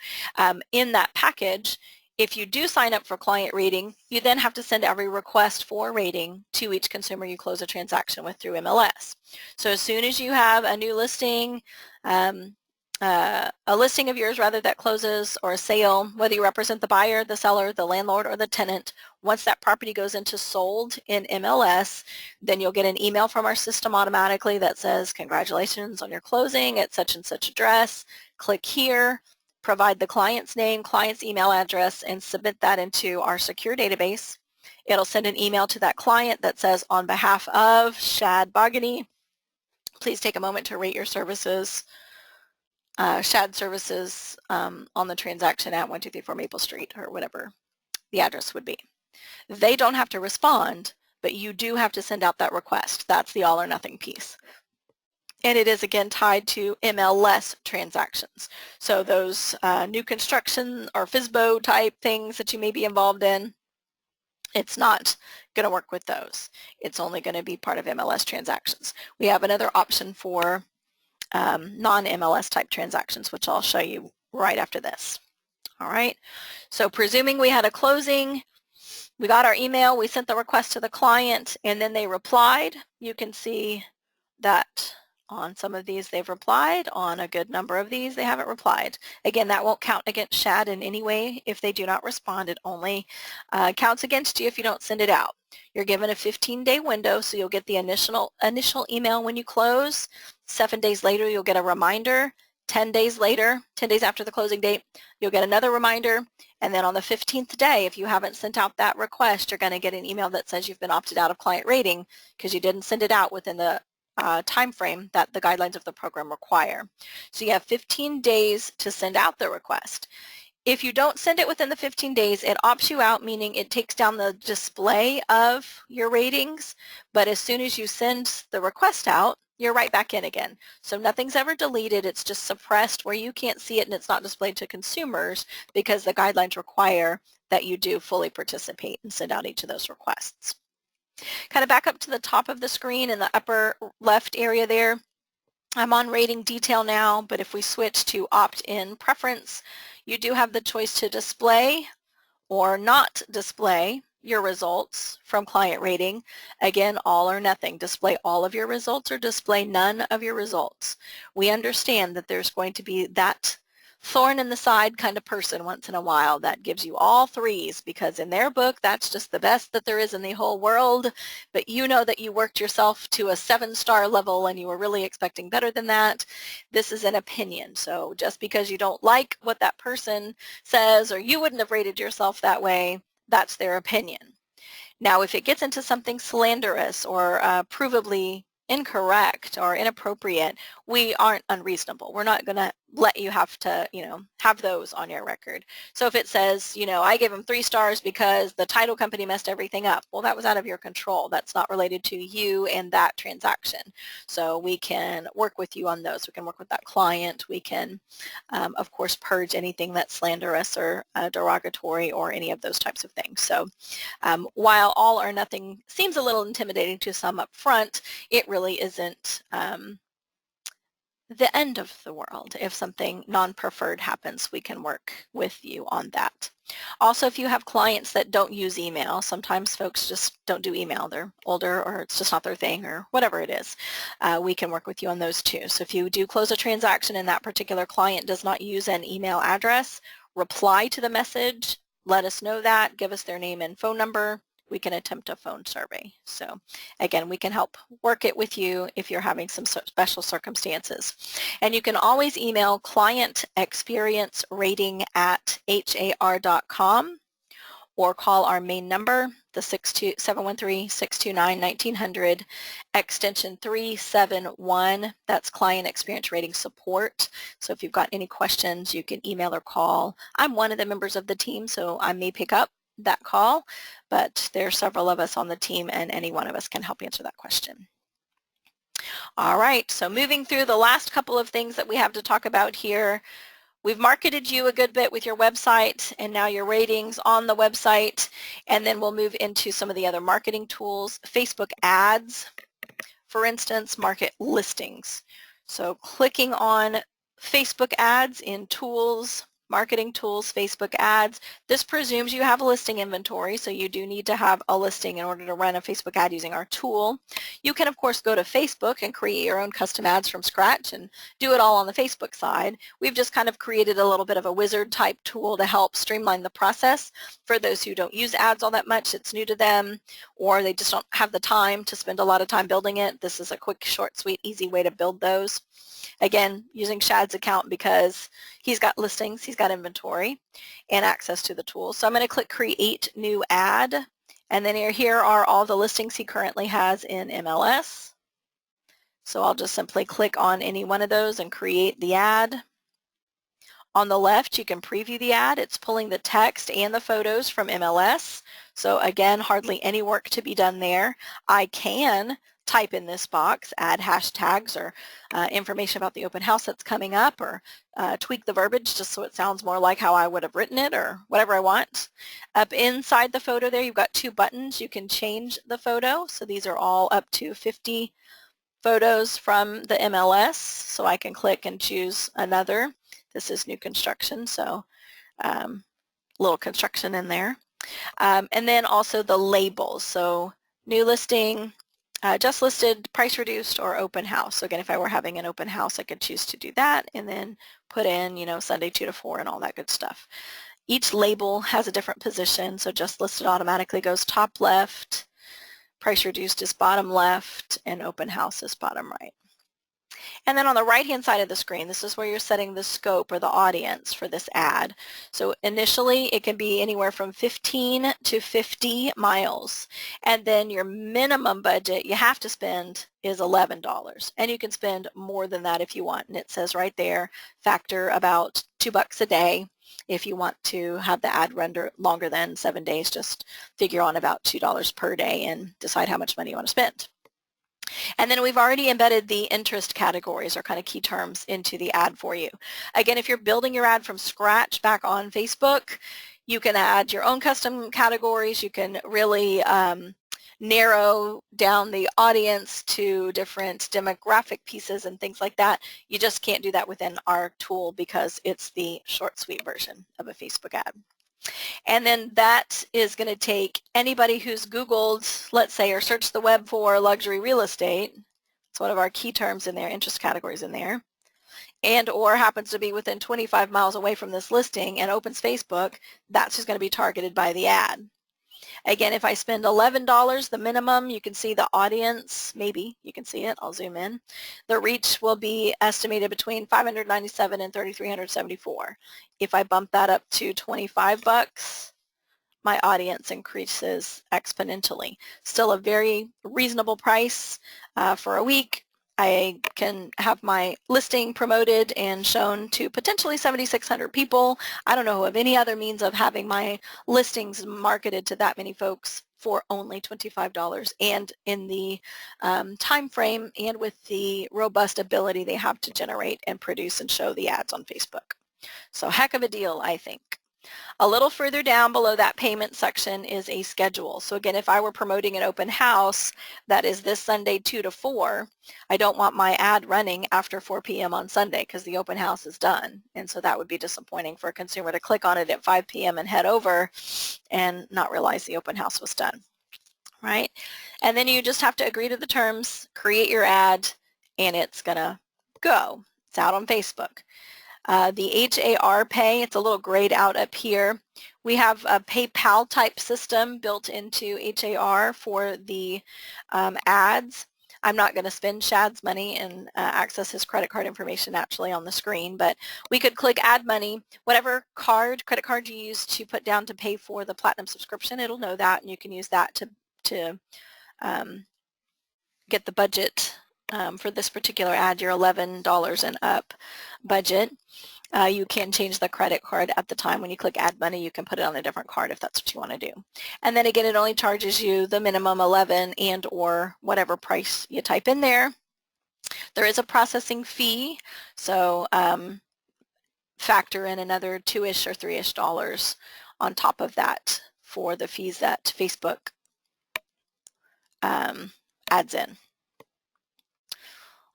[SPEAKER 1] in that package, if you do sign up for client rating, you then have to send every request for rating to each consumer you close a transaction with through MLS. So as soon as you have a new listing, a listing of yours rather that closes, or a sale, whether you represent the buyer, the seller, the landlord, or the tenant, once that property goes into sold in MLS, then you'll get an email from our system automatically that says, congratulations on your closing at such and such address. Click here, provide the client's name, client's email address, and submit that into our secure database. It'll send an email to that client that says, on behalf of Shad Bogany, please take a moment to rate your services, Shad services on the transaction at 1234 Maple Street, or whatever the address would be. They don't have to respond, but you do have to send out that request. That's the all or nothing piece. And it is again tied to MLS transactions. So those new construction or FSBO type things that you may be involved in, it's not going to work with those. It's only going to be part of MLS transactions. We have another option for non-MLS type transactions, which I'll show you right after this. All right, so presuming we had a closing, we got our email, we sent the request to the client, and then they replied. You can see that on some of these they've replied, on a good number of these they haven't replied. Again, that won't count against Shad in any way if they do not respond. It only counts against you if you don't send it out. You're given a 15-day window, so you'll get the initial email when you close. 7 days later, you'll get a reminder. 10 days later, 10 days after the closing date, you'll get another reminder. And then on the 15th day, if you haven't sent out that request, you're going to get an email that says you've been opted out of client rating because you didn't send it out within the time frame that the guidelines of the program require. So you have 15 days to send out the request. If you don't send it within the 15 days, it opts you out, meaning it takes down the display of your ratings, but as soon as you send the request out, you're right back in again. So nothing's ever deleted, it's just suppressed where you can't see it and it's not displayed to consumers because the guidelines require that you do fully participate and send out each of those requests. Kind of back up to the top of the screen in the upper left area there, I'm on rating detail now, but if we switch to opt-in preference, you do have the choice to display or not display your results from client rating. Again, all or nothing. Display all of your results or display none of your results. We understand that there's going to be that thorn in the side kind of person once in a while that gives you all threes because in their book that's just the best that there is in the whole world, but you know that you worked yourself to a 7-star level and you were really expecting better than that. This is an opinion, so just because you don't like what that person says or you wouldn't have rated yourself that way, that's their opinion. Now if it gets into something slanderous or provably incorrect or inappropriate, we aren't unreasonable. We're not going to let you have to, have those on your record. So if it says, I gave them 3 stars because the title company messed everything up, well, that was out of your control. That's not related to you and that transaction. So we can work with you on those. We can work with that client. We can, of course, purge anything that's slanderous or derogatory or any of those types of things. So while all or nothing seems a little intimidating to some up front, it really isn't the end of the world. If something non-preferred happens, we can work with you on that. Also, if you have clients that don't use email, sometimes folks just don't do email. They're older or it's just not their thing or whatever it is. We can work with you on those too. So if you do close a transaction and that particular client does not use an email address, reply to the message, let us know that, give us their name and phone number. We can attempt a phone survey. So again, we can help work it with you if you're having some special circumstances. And you can always email clientexperiencerating@har.com or call our main number, the 713-629-1900, extension 371. That's Client Experience Rating Support. So if you've got any questions, you can email or call. I'm one of the members of the team, so I may pick up that call, but there are several of us on the team and any one of us can help answer that question. All right, so moving through the last couple of things that we have to talk about here, we've marketed you a good bit with your website and now your ratings on the website, and then we'll move into some of the other marketing tools. Facebook ads, for instance, market listings. So clicking on Facebook ads in tools, marketing tools, Facebook ads, this presumes you have a listing inventory, so you do need to have a listing in order to run a Facebook ad using our tool. You can of course go to Facebook and create your own custom ads from scratch and do it all on the Facebook side. We've just kind of created a little bit of a wizard type tool to help streamline the process for those who don't use ads all that much, it's new to them, or they just don't have the time to spend a lot of time building it. This is a quick, short, sweet, easy way to build those. Again, using Shad's account because he's got listings, he's got inventory, and access to the tool. So I'm going to click Create New Ad, and then here are all the listings he currently has in MLS. So I'll just simply click on any one of those and create the ad. On the left, you can preview the ad. It's pulling the text and the photos from MLS. So again, hardly any work to be done there. I can type in this box, add hashtags or information about the open house that's coming up, or tweak the verbiage just so it sounds more like how I would have written it, or whatever I want. Up inside the photo there, you've got two buttons. You can change the photo. So these are all up to 50 photos from the MLS. So I can click and choose another. This is new construction, so little construction in there. And then also the labels. So new listing, just listed, price reduced, or open house. So again, if I were having an open house, I could choose to do that and then put in, you know, Sunday 2 to 4 and all that good stuff. Each label has a different position. So just listed automatically goes top left, price reduced is bottom left, and open house is bottom right. And then on the right-hand side of the screen, this is where you're setting the scope or the audience for this ad. So initially, it can be anywhere from 15 to 50 miles. And then your minimum budget you have to spend is $11. And you can spend more than that if you want. And it says right there, factor about $2 a day. If you want to have the ad run longer than 7 days, just figure on about $2 per day and decide how much money you want to spend. And then we've already embedded the interest categories, or kind of key terms, into the ad for you. Again, if you're building your ad from scratch back on Facebook, you can add your own custom categories. You can really narrow down the audience to different demographic pieces and things like that. You just can't do that within our tool because it's the short, sweet version of a Facebook ad. And then that is going to take anybody who's Googled, let's say, or searched the web for luxury real estate. It's one of our key terms in there, interest categories in there, and or happens to be within 25 miles away from this listing and opens Facebook. That's who's going to be targeted by the ad. Again, if I spend $11, the minimum, you can see the audience, maybe you can see it, I'll zoom in. The reach will be estimated between 597 and 3,374. If I bump that up to $25, my audience increases exponentially. Still a very reasonable price for a week. I can have my listing promoted and shown to potentially 7,600 people. I don't know of any other means of having my listings marketed to that many folks for only $25, and in the time frame and with the robust ability they have to generate and produce and show the ads on Facebook. So heck of a deal, I think. A little further down below that payment section is a schedule. So again, if I were promoting an open house that is this Sunday 2 to 4, I don't want my ad running after 4 p.m. on Sunday because the open house is done. And so that would be disappointing for a consumer to click on it at 5 p.m. and head over and not realize the open house was done, right? And then you just have to agree to the terms, create your ad, and it's going to go. It's out on Facebook. The HAR Pay, it's a little grayed out up here. We have a PayPal type system built into HAR for the ads. I'm not going to spend Shad's money and access his credit card information actually on the screen, but we could click add money. Whatever credit card you use to put down to pay for the Platinum subscription, it'll know that, and you can use that to get the budget for this particular ad, your $11 and up budget. You can change the credit card at the time. When you click add money, you can put it on a different card if that's what you want to do. And then again, it only charges you the minimum 11 and or whatever price you type in there. There is a processing fee, so factor in another $2-ish or $3-ish on top of that for the fees that Facebook adds in.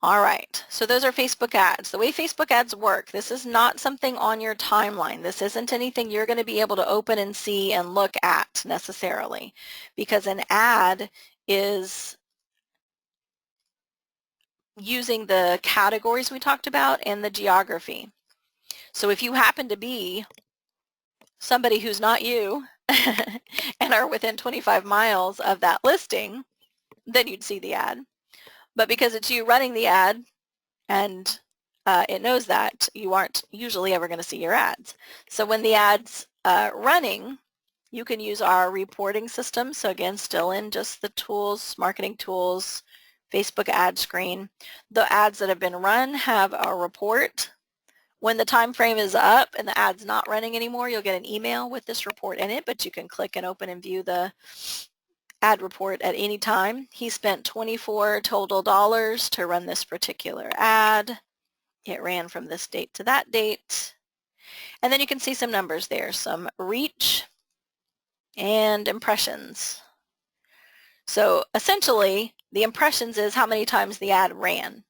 [SPEAKER 1] All right, so those are Facebook ads. The way Facebook ads work, this is not something on your timeline. This isn't anything you're going to be able to open and see and look at necessarily, because an ad is using the categories we talked about and the geography. So if you happen to be somebody who's not you and are within 25 miles of that listing, then you'd see the ad. But because it's you running the ad and it knows that, you aren't usually ever going to see your ads. So when the ad's running, you can use our reporting system. So again, still in just the tools, marketing tools, Facebook ad screen. The ads that have been run have a report. When the time frame is up and the ad's not running anymore, you'll get an email with this report in it, but you can click and open and view the ad report at any time. He spent $24 total to run this particular ad. It ran from this date to that date. And then you can see some numbers there, some reach and impressions. So essentially, the impressions is how many times the ad ran.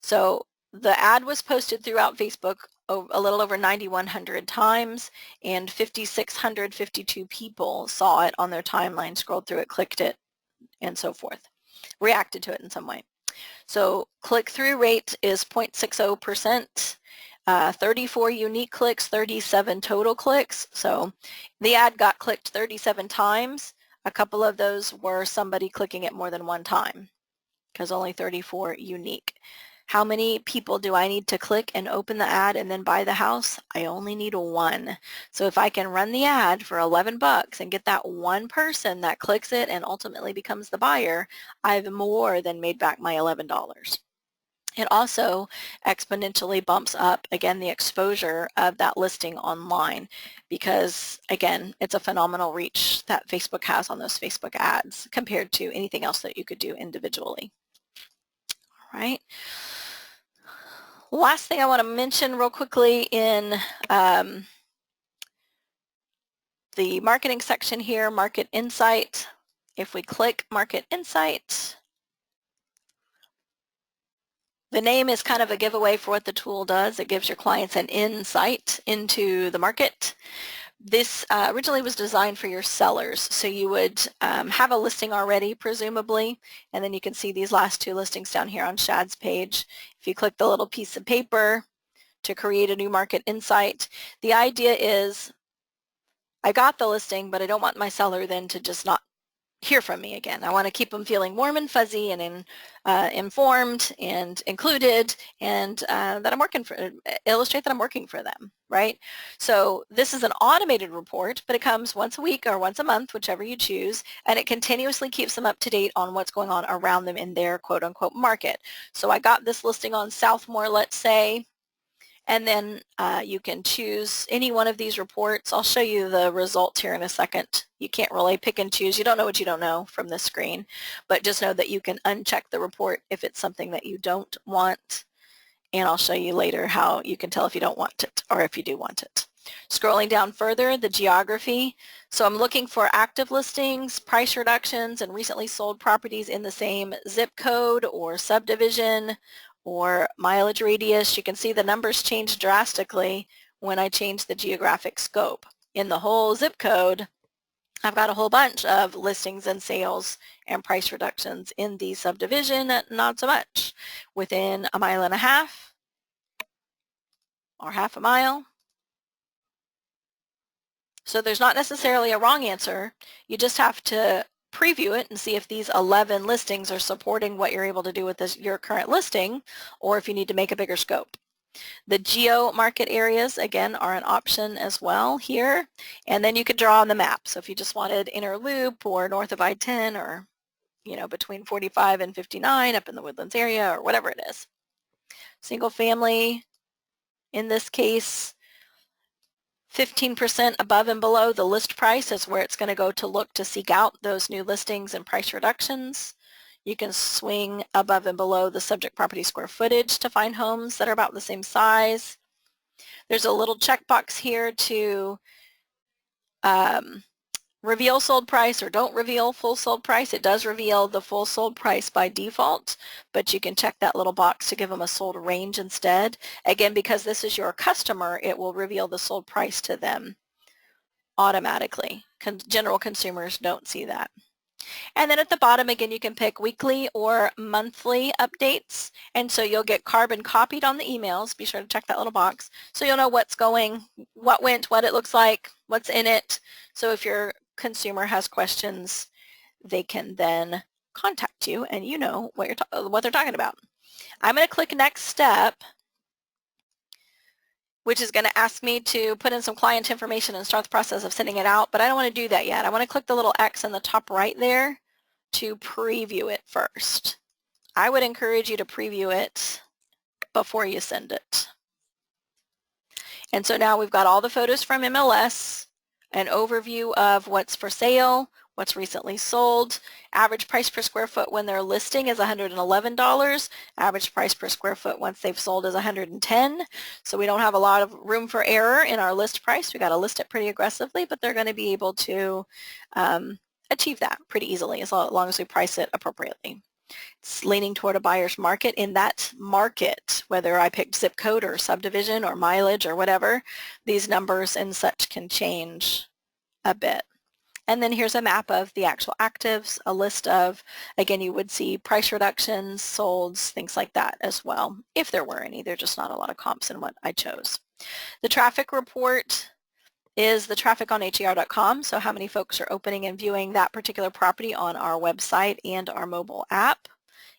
[SPEAKER 1] So the ad was posted throughout Facebook a little over 9,100 times, and 5,652 people saw it on their timeline, scrolled through it, clicked it, and so forth, reacted to it in some way. So click-through rate is 0.60%, 34 unique clicks, 37 total clicks. So the ad got clicked 37 times. A couple of those were somebody clicking it more than one time, because only 34 unique. How many people do I need to click and open the ad and then buy the house? I only need one. So if I can run the ad for $11 and get that one person that clicks it and ultimately becomes the buyer, I've more than made back my $11. It also exponentially bumps up, again, the exposure of that listing online, because, again, it's a phenomenal reach that Facebook has on those Facebook ads compared to anything else that you could do individually. All right. Last thing I want to mention real quickly in the marketing section here, Market Insight. If we click Market Insight, the name is kind of a giveaway for what the tool does. It gives your clients an insight into the market. This originally was designed for your sellers, so you would have a listing already, presumably, and then you can see these last two listings down here on Shad's page. If you click the little piece of paper to create a new market insight, the idea is I got the listing, but I don't want my seller then to just not hear from me again. I want to keep them feeling warm and fuzzy and informed and included, and that I'm working for, illustrate that I'm working for them, right? So this is an automated report, but it comes once a week or once a month, whichever you choose, and it continuously keeps them up to date on what's going on around them in their quote-unquote market. So I got this listing on Southmore, let's say, and then you can choose any one of these reports. I'll show you the results here in a second. You can't really pick and choose. You don't know what you don't know from this screen, but just know that you can uncheck the report if it's something that you don't want, and I'll show you later how you can tell if you don't want it or if you do want it. Scrolling down further, the geography. So I'm looking for active listings, price reductions, and recently sold properties in the same zip code or subdivision or mileage radius. You can see the numbers change drastically when I change the geographic scope. In the whole zip code, I've got a whole bunch of listings and sales and price reductions. In the subdivision, not so much. Within a mile and a half or half a mile. So there's not necessarily a wrong answer. You just have to preview it and see if these 11 listings are supporting what you're able to do with your current listing, or if you need to make a bigger scope. The geo market areas, again, are an option as well here, and then you could draw on the map. So if you just wanted inner loop or north of I-10, or between 45 and 59 up in the Woodlands area, or whatever it is. Single family, in this case, 15% above and below the list price is where it's going to go to look to seek out those new listings and price reductions. You can swing above and below the subject property square footage to find homes that are about the same size. There's a little checkbox here to reveal sold price or don't reveal full sold price. It does reveal the full sold price by default, but you can check that little box to give them a sold range instead. Again, because this is your customer, it will reveal the sold price to them automatically. General consumers don't see that. And then at the bottom, again, you can pick weekly or monthly updates. And so you'll get carbon copied on the emails. Be sure to check that little box. So you'll know what's going, what went, what it looks like, what's in it. So if your consumer has questions, they can then contact you and you know what they're talking about. I'm going to click next step, which is going to ask me to put in some client information and start the process of sending it out, but I don't want to do that yet. I want to click the little X in the top right there to preview it first. I would encourage you to preview it before you send it. And so now we've got all the photos from MLS, an overview of what's for sale, what's recently sold. Average price per square foot when they're listing is $111. Average price per square foot once they've sold is $110. So we don't have a lot of room for error in our list price. We got to list it pretty aggressively, but they're going to be able to achieve that pretty easily as long as we price it appropriately. It's leaning toward a buyer's market. In that market, whether I picked zip code or subdivision or mileage or whatever, these numbers and such can change a bit. And then here's a map of the actual actives, a list of, again, you would see price reductions, solds, things like that as well, if there were any. There's just not a lot of comps in what I chose. The traffic report is the traffic on HAR.com, so how many folks are opening and viewing that particular property on our website and our mobile app,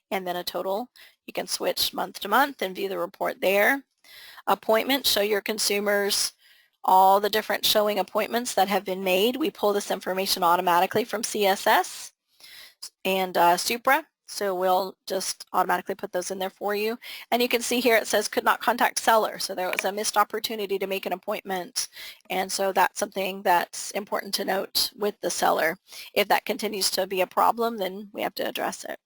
[SPEAKER 1] and then a total. You can switch month to month and view the report there. Appointments, show your consumers all the different showing appointments that have been made. We pull this information automatically from CSS and Supra, so we'll just automatically put those in there for you. And you can see here it says could not contact seller, so there was a missed opportunity to make an appointment, and so that's something that's important to note with the seller. If that continues to be a problem, then we have to address it.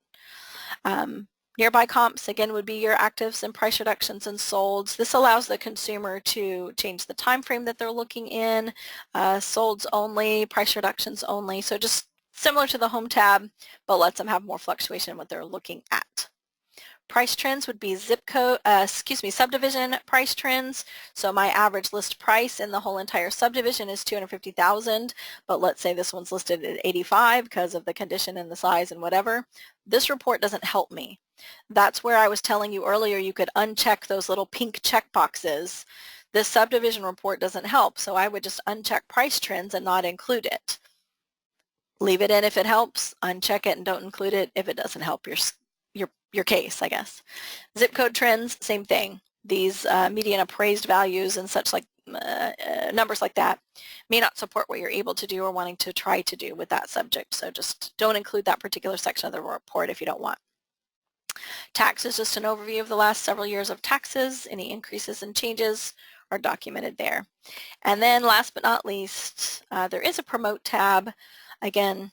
[SPEAKER 1] Nearby comps, again, would be your actives and price reductions and solds. This allows the consumer to change the time frame that they're looking in, solds only, price reductions only. So just similar to the home tab, but lets them have more fluctuation in what they're looking at. Price trends would be zip code, subdivision price trends. So my average list price in the whole entire subdivision is $250,000, but let's say this one's listed at 85 because of the condition and the size and whatever. This report doesn't help me. That's where I was telling you earlier you could uncheck those little pink check boxes. This subdivision report doesn't help, so I would just uncheck price trends and not include it. Leave it in if it helps, uncheck it and don't include it if it doesn't help your case, I guess. Zip code trends, same thing. These median appraised values and such like numbers like that may not support what you're able to do or wanting to try to do with that subject, so just don't include that particular section of the report if you don't want. Tax is just an overview of the last several years of taxes. Any increases and changes are documented there. And then last but not least, there is a promote tab. Again,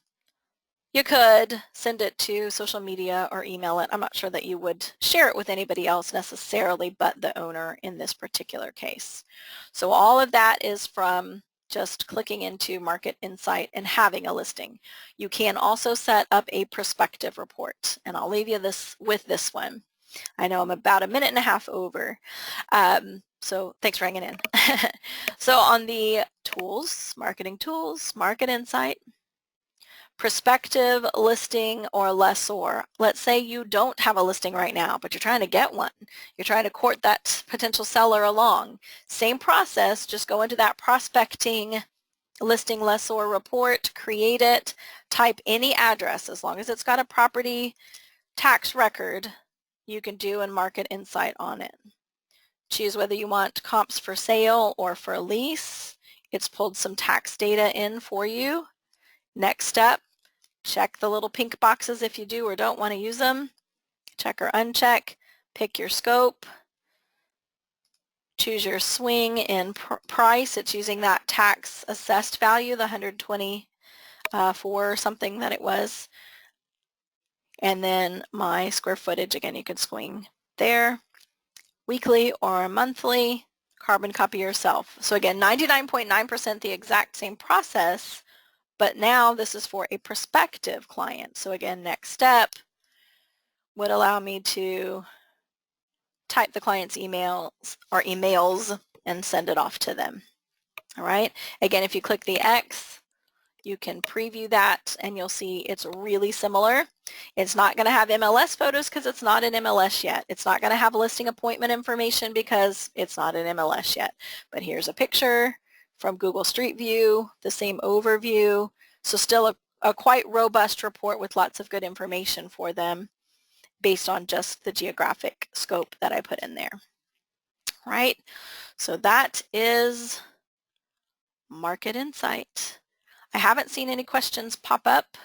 [SPEAKER 1] you could send it to social media or email it. I'm not sure that you would share it with anybody else necessarily but the owner in this particular case. So all of that is from just clicking into Market Insight and having a listing. You can also set up a prospective report, and I'll leave you with this one. I know I'm about a minute and a half over, so thanks for hanging in. So on the tools, marketing tools, Market Insight, prospective listing or lessor. Let's say you don't have a listing right now, but you're trying to get one. You're trying to court that potential seller along. Same process, just go into that prospecting listing lessor report, create it, type any address. As long as it's got a property tax record, you can do a Market Insight on it. Choose whether you want comps for sale or for lease. It's pulled some tax data in for you. Next step, check the little pink boxes if you do or don't want to use them. Check or uncheck. Pick your scope. Choose your swing in price. It's using that tax assessed value, the 124 something that it was. And then my square footage, again, you could swing there. Weekly or monthly. carbon copy yourself. So again, 99.9% the exact same process, but now this is for a prospective client. So again, next step would allow me to type the client's emails and send it off to them. All right. Again, if you click the X, you can preview that and you'll see it's really similar. It's not going to have MLS photos because it's not an MLS yet. It's not going to have listing appointment information because it's not an MLS yet. But here's a picture from Google Street View, the same overview. So still a quite robust report with lots of good information for them based on just the geographic scope that I put in there. All right. So that is Market Insight. I haven't seen any questions pop up.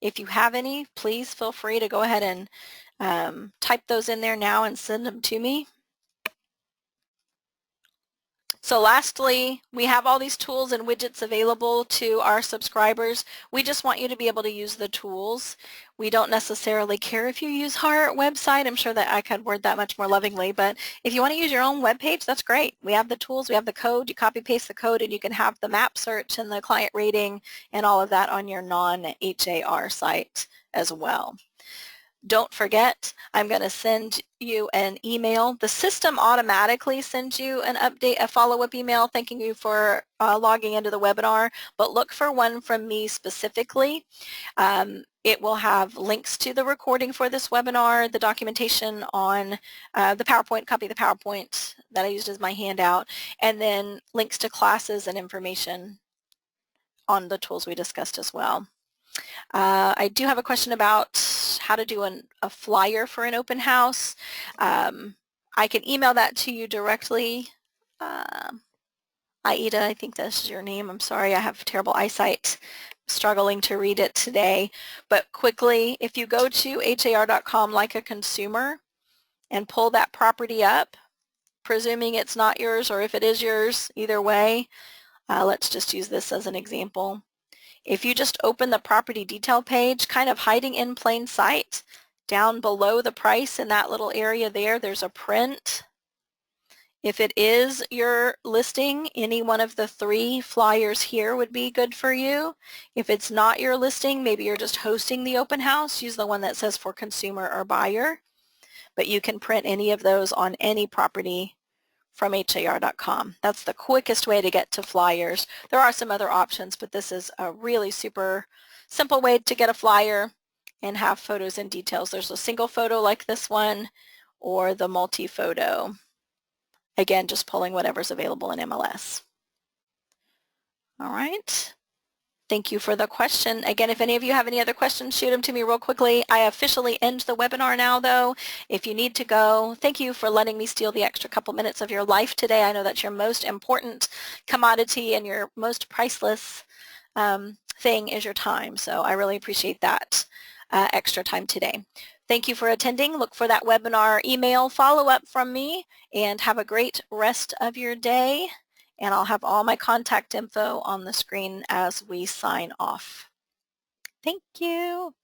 [SPEAKER 1] If you have any, please feel free to go ahead and type those in there now and send them to me. So lastly, we have all these tools and widgets available to our subscribers. We just want you to be able to use the tools. We don't necessarily care if you use HAR Web Site. I'm sure that I could word that much more lovingly, but if you want to use your own web page, that's great. We have the tools, we have the code, you copy paste the code and you can have the map search and the client rating and all of that on your non-HAR site as well. Don't forget, I'm going to send you an email. The system automatically sends you an update, a follow-up email thanking you for logging into the webinar, but look for one from me specifically. It will have links to the recording for this webinar, the documentation on the PowerPoint, copy of the PowerPoint that I used as my handout, and then links to classes and information on the tools we discussed as well. I do have a question about how to do a flyer for an open house. I can email that to you directly. Aida, I think that's your name. I'm sorry, I have terrible eyesight. Struggling to read it today. But quickly, if you go to har.com like a consumer and pull that property up, presuming it's not yours or if it is yours, either way, let's just use this as an example. If you just open the property detail page, kind of hiding in plain sight, down below the price in that little area there, there's a print. If it is your listing, any one of the 3 flyers here would be good for you. If it's not your listing, maybe you're just hosting the open house, use the one that says for consumer or buyer. But you can print any of those on any property from har.com. That's the quickest way to get to flyers. There are some other options, but this is a really super simple way to get a flyer and have photos and details. There's a single photo like this one or the multi-photo. Again, just pulling whatever's available in MLS. All right. Thank you for the question. Again, if any of you have any other questions, shoot them to me real quickly. I officially end the webinar now, though. If you need to go, thank you for letting me steal the extra couple minutes of your life today. I know that's your most important commodity and your most priceless thing is your time. So I really appreciate that extra time today. Thank you for attending. Look for that webinar email follow-up from me and have a great rest of your day. And I'll have all my contact info on the screen as we sign off. Thank you.